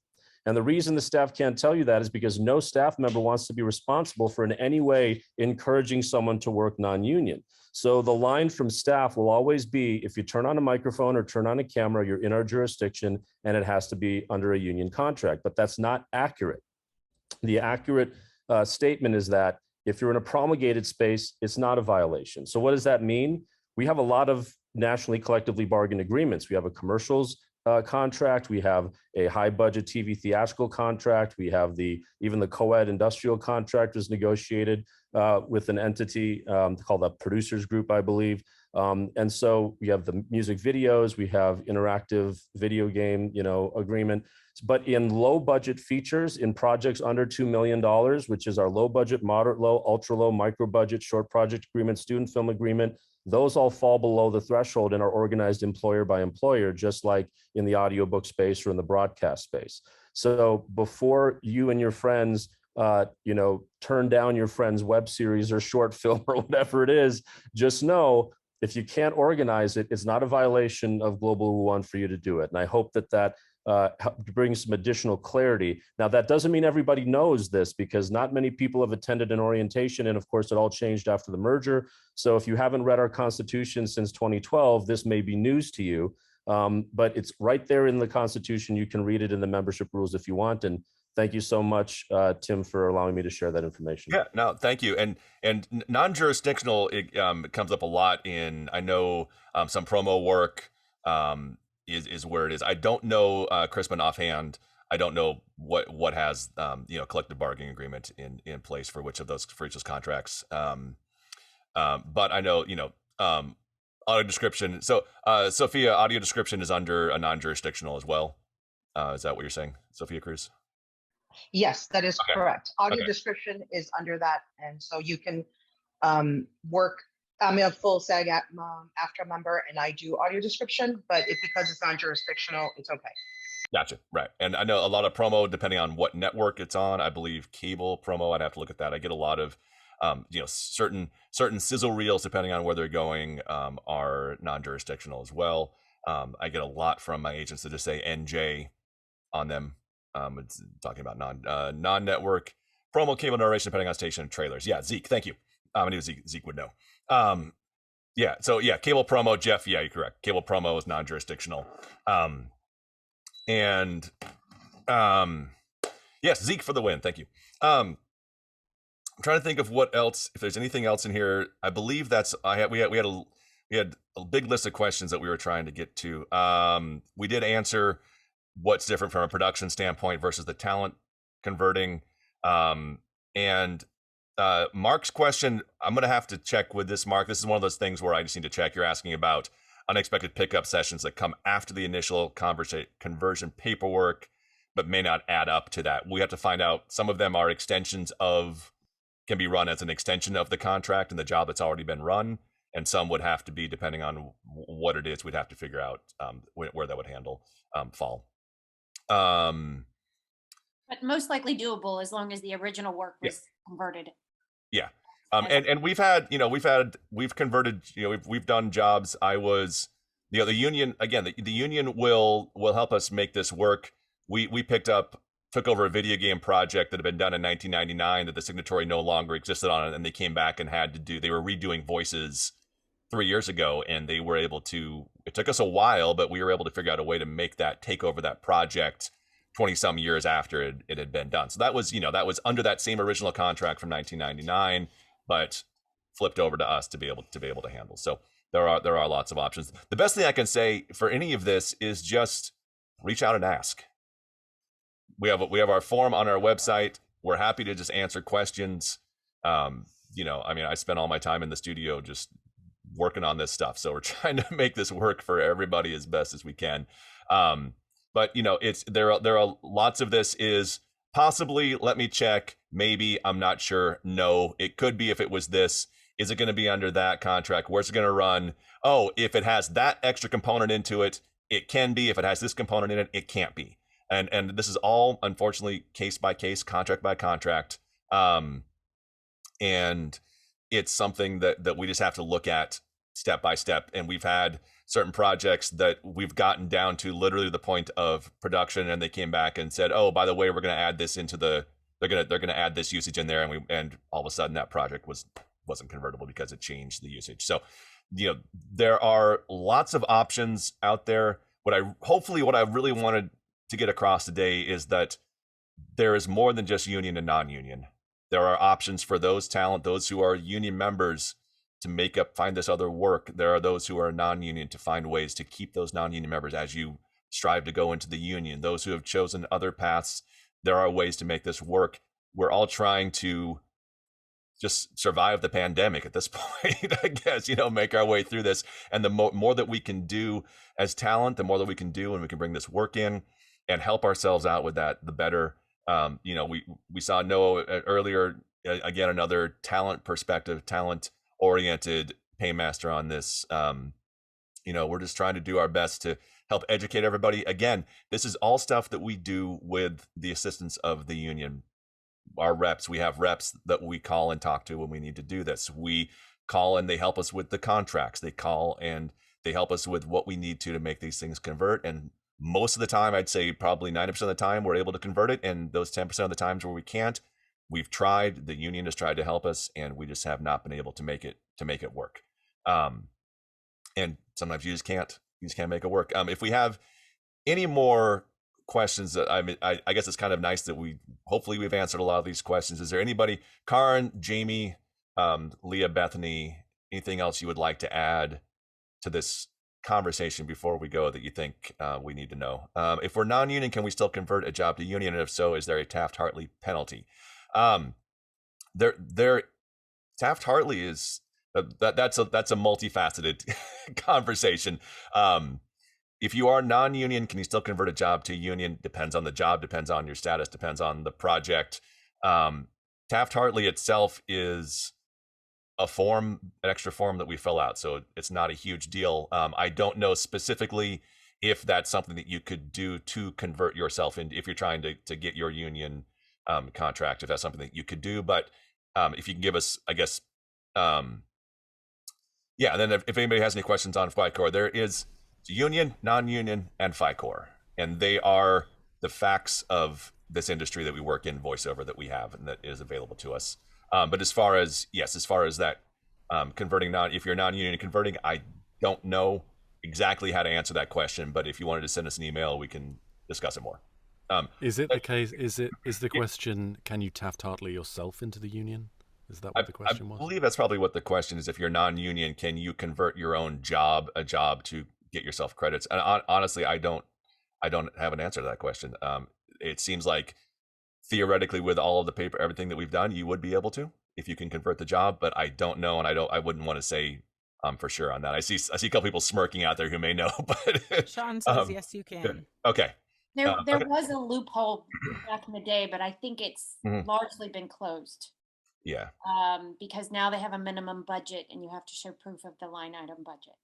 And the reason the staff can't tell you that is because no staff member wants to be responsible for in any way encouraging someone to work non-union. So the line from staff will always be, if you turn on a microphone or turn on a camera, you're in our jurisdiction and it has to be under a union contract, but that's not accurate. The accurate statement is that if you're in a promulgated space, it's not a violation. So what does that mean? We have a lot of nationally collectively bargained agreements. We have a commercials contract. We have a high budget TV theatrical contract. We have even the Coed industrial contract was negotiated with an entity called the Producers Group, I believe. And so we have the music videos, we have interactive video game, agreement. But in low budget features, in projects under $2 million, which is our low budget, moderate low, ultra low, micro budget, short project agreement, student film agreement, those all fall below the threshold and are organized employer by employer, just like in the audiobook space or in the broadcast space. So before you and your friends, turn down your friend's web series or short film or whatever it is, just know if you can't organize it, it's not a violation of Global Rule 1 for you to do it. And I hope that brings some additional clarity. Now, that doesn't mean everybody knows this because not many people have attended an orientation. And of course, it all changed after the merger. So if you haven't read our Constitution since 2012, this may be news to you, but it's right there in the Constitution. You can read it in the membership rules if you want. And thank you so much, Tim, for allowing me to share that information. Yeah, no, thank you. And non-jurisdictional, it comes up a lot in, I know some promo work, is where it is. I don't know, Crispin offhand. I don't know what has collective bargaining agreement in place for each of those contracts. But I know audio description. So Sophia, audio description is under a non-jurisdictional as well. Is that what you're saying, Sophia Cruz? Yes, that is Okay. correct. Audio Okay. description is under that, and so you can work. I'm a full SAG-AFTRA member, and I do audio description, but because it's non-jurisdictional, it's okay. Gotcha. Right. And I know a lot of promo, depending on what network it's on. I believe cable promo, I'd have to look at that. I get a lot of, certain sizzle reels, depending on where they're going, are non-jurisdictional as well. I get a lot from my agents that just say NJ on them. It's talking about non-network promo, cable narration, depending on station and trailers. Yeah, Zeke, thank you. I knew Zeke would know. Yeah. So yeah, cable promo, Jeff. Yeah, you're correct. Cable promo is non-jurisdictional. And yes, Zeke for the win. Thank you. I'm trying to think of what else. If there's anything else in here, I believe that's we had a big list of questions that we were trying to get to. We did answer what's different from a production standpoint versus the talent converting. And Mark's question, I'm going to have to check with this, Mark. This is one of those things where I just need to check. You're asking about unexpected pickup sessions that come after the initial conversion paperwork, but may not add up to that. We have to find out. Some of them are extensions can be run as an extension of the contract and the job that's already been run. And some would have to be, depending on what it is, we'd have to figure out where that would fall. But most likely doable as long as the original work was converted. Yeah. And we've converted, we've done jobs. The union, again, the union will help us make this work. We took over a video game project that had been done in 1999 that the signatory no longer existed on it. And they came back and they were redoing voices 3 years ago, and they were able to, it took us a while, but we were able to figure out a way to take over that project 20 some years after it had been done. So that was under that same original contract from 1999, but flipped over to us to be able to handle. So there are lots of options. The best thing I can say for any of this is just reach out and ask. We have our form on our website. We're happy to just answer questions. I spend all my time in the studio just working on this stuff. So we're trying to make this work for everybody as best as we can. But there are lots of this is possibly, let me check, maybe, I'm not sure, no, it could be if it was this, is it going to be under that contract, where's it going to run? Oh, if it has that extra component into it, it can be. If it has this component in it, it can't be. And this is all, unfortunately, case by case, contract by contract. And it's something that we just have to look at step by step. And we've had certain projects that we've gotten down to literally the point of production, and they came back and said, "Oh, by the way, we're going to add this into they're going to add this usage in there," and all of a sudden that project wasn't convertible because it changed the usage. So, there are lots of options out there. What I really wanted to get across today is that there is more than just union and non-union. There are options for those who are union members to find this other work. There are those who are non-union to find ways to keep those non-union members as you strive to go into the union. Those who have chosen other paths, there are ways to make this work. We're all trying to just survive the pandemic at this point, I guess, make our way through this. And the more that we can do as talent, the more that we can do, and we can bring this work in and help ourselves out with that, the better. We saw Noah earlier, again, another talent perspective, talent-oriented paymaster on this. We're just trying to do our best to help educate everybody. Again, this is all stuff that we do with the assistance of the union. Our reps, we have reps that we call and talk to when we need to do this. We call and they help us with the contracts. They call and they help us with what we need to make these things convert. And most of the time, I'd say probably 90% of the time, we're able to convert it. And those 10% of the times where we can't, we've tried, the union has tried to help us, and we just have not been able to make it work. And sometimes you just can't make it work. If we have any more questions, I guess it's kind of nice that hopefully we've answered a lot of these questions. Is there anybody, Karen, Jamie, Leah, Bethany, anything else you would like to add to this conversation before we go that you think we need to know? If we're non-union, can we still convert a job to union? And if so, is there a Taft-Hartley penalty? Taft-Hartley is that's a multifaceted conversation. If you are non-union, can you still convert a job to union? Depends on the job, depends on your status, depends on the project. Taft-Hartley itself is an extra form that we fill out, so it's not a huge deal. I don't know specifically if that's something that you could do to convert yourself in, if you're trying to get your union contract, if that's something that you could do. But if you can give us, I guess, and then if anybody has any questions on FICOR, there is union, non-union, and FICOR, and they are the facts of this industry that we work in, voiceover, that we have and that is available to us. But as far as that if you're non-union and converting, I don't know exactly how to answer that question, but if you wanted to send us an email, we can discuss it more. Is it the case? Is the question? Can you Taft-Hartley yourself into the union? Is that what the question was? I believe that's probably what the question is. If you're non-union, can you convert your own a job to get yourself credits? And honestly, I don't have an answer to that question. It seems like theoretically, with all of the everything that we've done, you would be able to if you can convert the job. But I don't know, and I wouldn't want to say for sure on that. I see a couple people smirking out there who may know, but Sean says yes, you can. Okay. There okay. was a loophole back in the day, but I think it's largely been closed. Yeah. Because now they have a minimum budget and you have to show proof of the line item budget.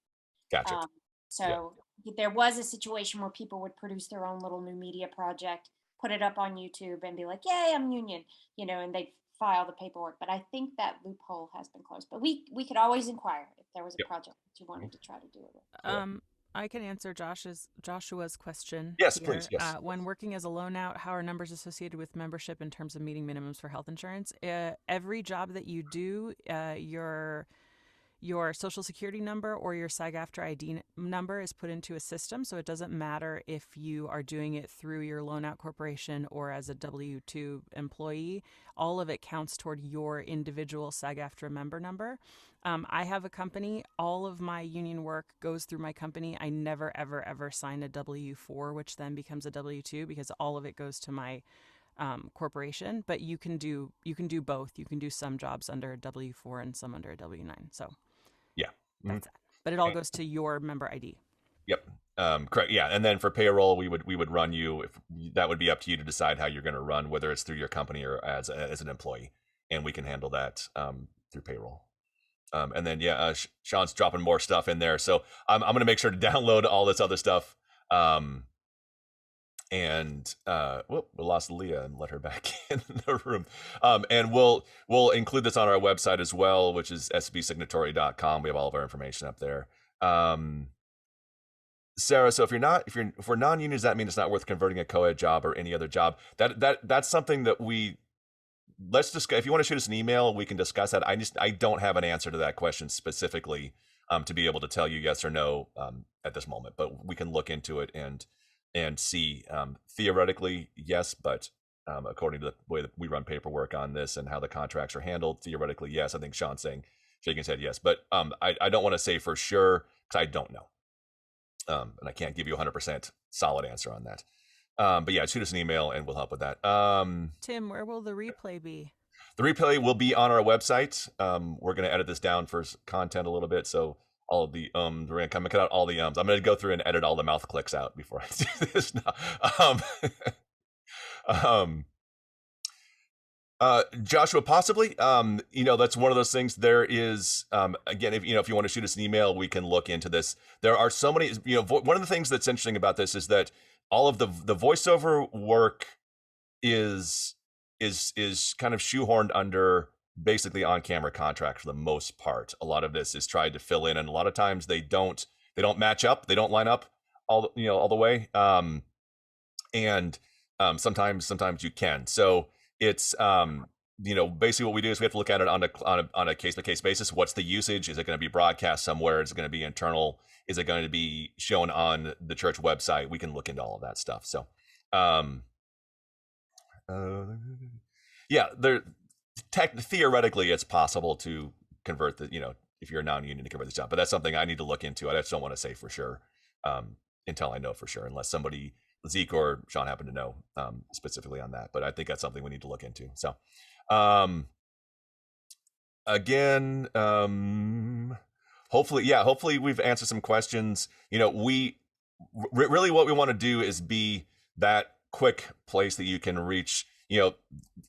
Gotcha. So there was a situation where people would produce their own little new media project, put it up on YouTube and be like, yay, I'm union, and they'd file the paperwork. But I think that loophole has been closed. But we could always inquire if there was a project that you wanted to try to do it with. I can answer Joshua's question. Yes, here. please. Yes. When working as a loan out, how are numbers associated with membership in terms of meeting minimums for health insurance? Every job that you do, your social security number or your sag-aftra ID number is put into a system. So it doesn't matter if you are doing it through your loan out corporation or as a W-2 employee. All of it counts toward your individual sag-aftra member number. I have a company. All of my union work goes through my company. I never, ever, ever sign a W-4, which then becomes a W-2 because all of it goes to my corporation. But you can do both. You can do some jobs under a W-4 and some under a W-9. So that's it. But it all goes to your member ID. Yep. Correct. Yeah. And then for payroll, we would run you. That would be up to you to decide how you're going to run, whether it's through your company or as an employee, and we can handle that through payroll. And then Sean's dropping more stuff in there, so I'm going to make sure to download all this other stuff. And we lost Leah and let her back in the room. And we'll include this on our website as well, which is sbsignatory.com. We have all of our information up there. Sarah, so if we're non-union, does that mean it's not worth converting a co-ed job or any other job? That's something that let's discuss. If you want to shoot us an email, we can discuss that. I don't have an answer to that question specifically to be able to tell you yes or no at this moment, but we can look into it and see. Theoretically, yes, but according to the way that we run paperwork on this and how the contracts are handled, theoretically, yes. I think Sean's shaking his head yes, but I don't want to say for sure because I don't know, and I can't give you a 100% solid answer on that. But yeah, shoot us an email and we'll help with that. Tim, where will the replay be? The replay will be on our website. We're going to edit this down for content a little bit, so all of the we're going to come and cut out all the ums. I'm going to go through and edit all the mouth clicks out before I do this now. Joshua, possibly. That's one of those things. There is, again, if you want to shoot us an email, we can look into this. There are so many. One of the things that's interesting about this is that all of the voiceover work is kind of shoehorned under basically on-camera contract for the most part. A lot of this is tried to fill in, and a lot of times they don't match up. They don't line up all the way. Sometimes you can. So it's basically what we do is we have to look at it on a case-by-case basis. What's the usage? Is it going to be broadcast somewhere? Is it going to be internal? Is it going to be shown on the church website? We can look into all of that stuff. So theoretically it's possible to convert if you're a non-union to convert this job, but that's something I need to look into. I just don't want to say for sure until I know for sure, unless somebody, Zeke or Sean, happen to know specifically on that. But I think that's something we need to look into. So hopefully we've answered some questions. We really what we want to do is be that quick place that you can reach.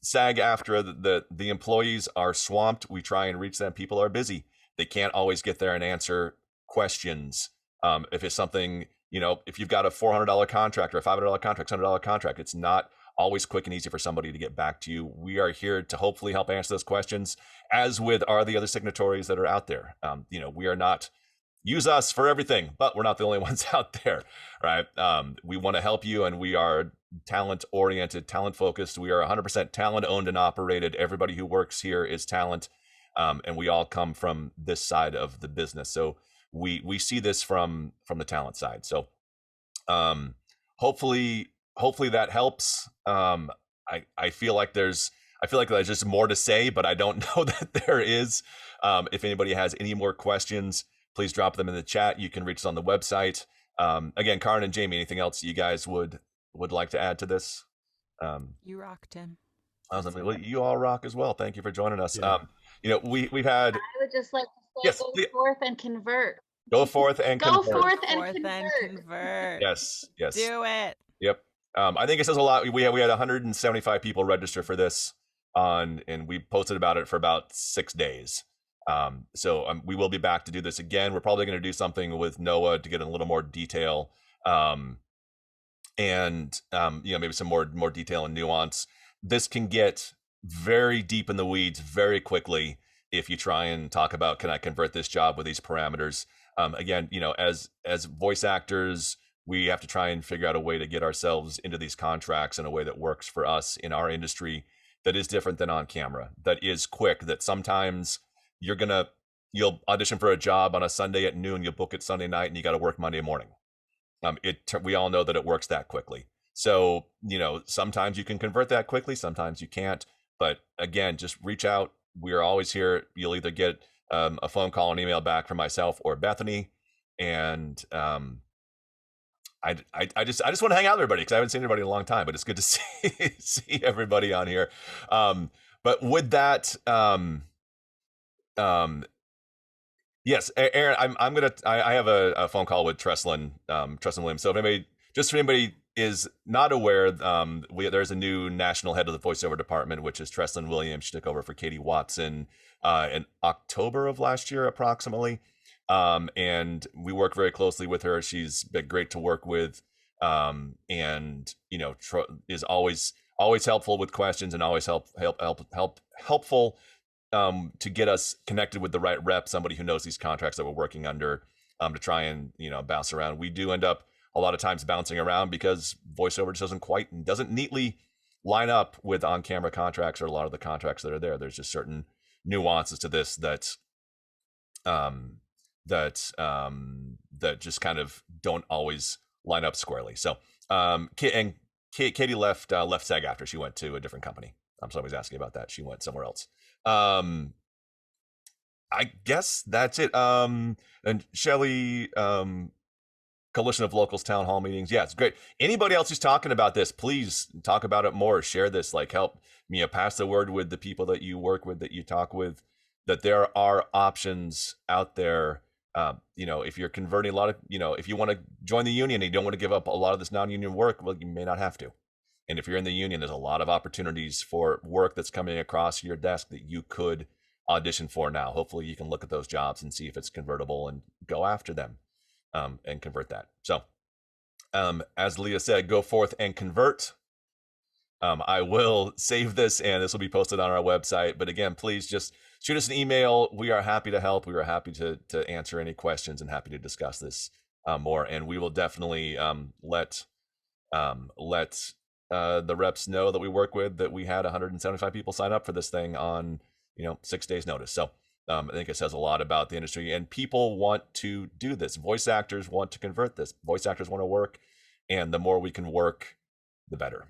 SAG-aftra, the employees are swamped. We try and reach them. People are busy. They can't always get there and answer questions. If it's something, if you've got a $400 contract or a $500 contract, $100 contract, it's not always quick and easy for somebody to get back to you. We are here to hopefully help answer those questions, as with the other signatories that are out there. We are not use us for everything, but we're not the only ones out there, right? We want to help you, and we are talent oriented, talent focused. We are 100% talent owned and operated. Everybody who works here is talent. And we all come from this side of the business. So we see this from the talent side. So hopefully that helps. I feel like there's just more to say, but I don't know that there is. If anybody has any more questions, please drop them in the chat. You can reach us on the website. Again, Karen and Jamie, anything else you guys would like to add to this? You rock, Tim. Awesome. Well, you all rock as well. Thank you for joining us. Yeah. We've had. I would just like to say, Yes, go please. forth and convert. Go forth and Go convert. forth and Forth and convert. convert. Yes. Do it. Yep. I think it says a lot. We had 175 people register for this and we posted about it for about 6 days. So we will be back to do this again. We're probably going to do something with Noah to get in a little more detail, and maybe some more detail and nuance. This can get very deep in the weeds very quickly if you try and talk about, can I convert this job with these parameters? Again, as voice actors, we have to try and figure out a way to get ourselves into these contracts in a way that works for us in our industry, that is different than on camera, that is quick, that sometimes you'll audition for a job on a Sunday at noon, you'll book it Sunday night, and you got to work Monday morning. We all know that it works that quickly. So, sometimes you can convert that quickly, sometimes you can't. But again, just reach out. We are always here. You'll either get a phone call and email back from myself or Bethany. And I just want to hang out with everybody because I haven't seen anybody in a long time. But it's good to see everybody on here. But with that, yes, Aaron, I have a phone call with Trestlin Williams. So if anybody is not aware, there's a new national head of the voiceover department, which is Trestlin Williams. She took over for Katie Watson in October of last year, approximately. And we work very closely with her. She's been great to work with, and is always helpful with questions and always helpful to get us connected with the right rep, somebody who knows these contracts that we're working under, to try and bounce around. We do end up a lot of times bouncing around because voiceover just doesn't neatly line up with on-camera contracts or a lot of the contracts that are there. There's just certain nuances to this that just kind of don't always line up squarely. So Katie left SAG-aftra. She went to a different company. Somebody's asking about that. She went somewhere else. I guess that's it. And Shelley, Coalition of Locals Town Hall meetings. Yeah, it's great. Anybody else who's talking about this, please talk about it more. Share this. Help me pass the word with the people that you work with, that you talk with, that there are options out there. If you're converting a lot of, if you want to join the union and you don't want to give up a lot of this non-union work, well, you may not have to. And if you're in the union, there's a lot of opportunities for work that's coming across your desk that you could audition for now. Hopefully you can look at those jobs and see if it's convertible and go after them, and convert that. So as Leah said, go forth and convert. I will save this and this will be posted on our website. But again, please just shoot us an email. We are happy to help. We are happy to answer any questions and happy to discuss this more. And we will definitely let the reps know that we work with that we had 175 people sign up for this thing on 6 days notice. So I think it says a lot about the industry, and people want to do this. Voice actors want to convert this. Voice actors want to work, and the more we can work, the better.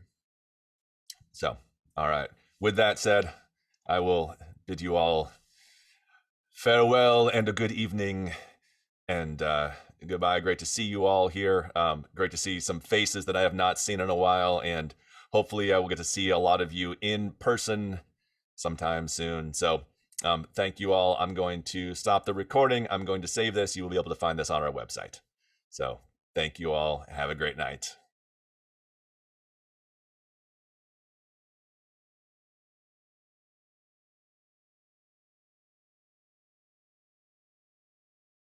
So, all right. With that said, I will bid you all farewell and a good evening, and goodbye. Great to see you all here. Great to see some faces that I have not seen in a while, and hopefully I will get to see a lot of you in person sometime soon. So thank you all. I'm going to stop the recording. I'm going to save this. You will be able to find this on our website. So thank you all. Have a great night.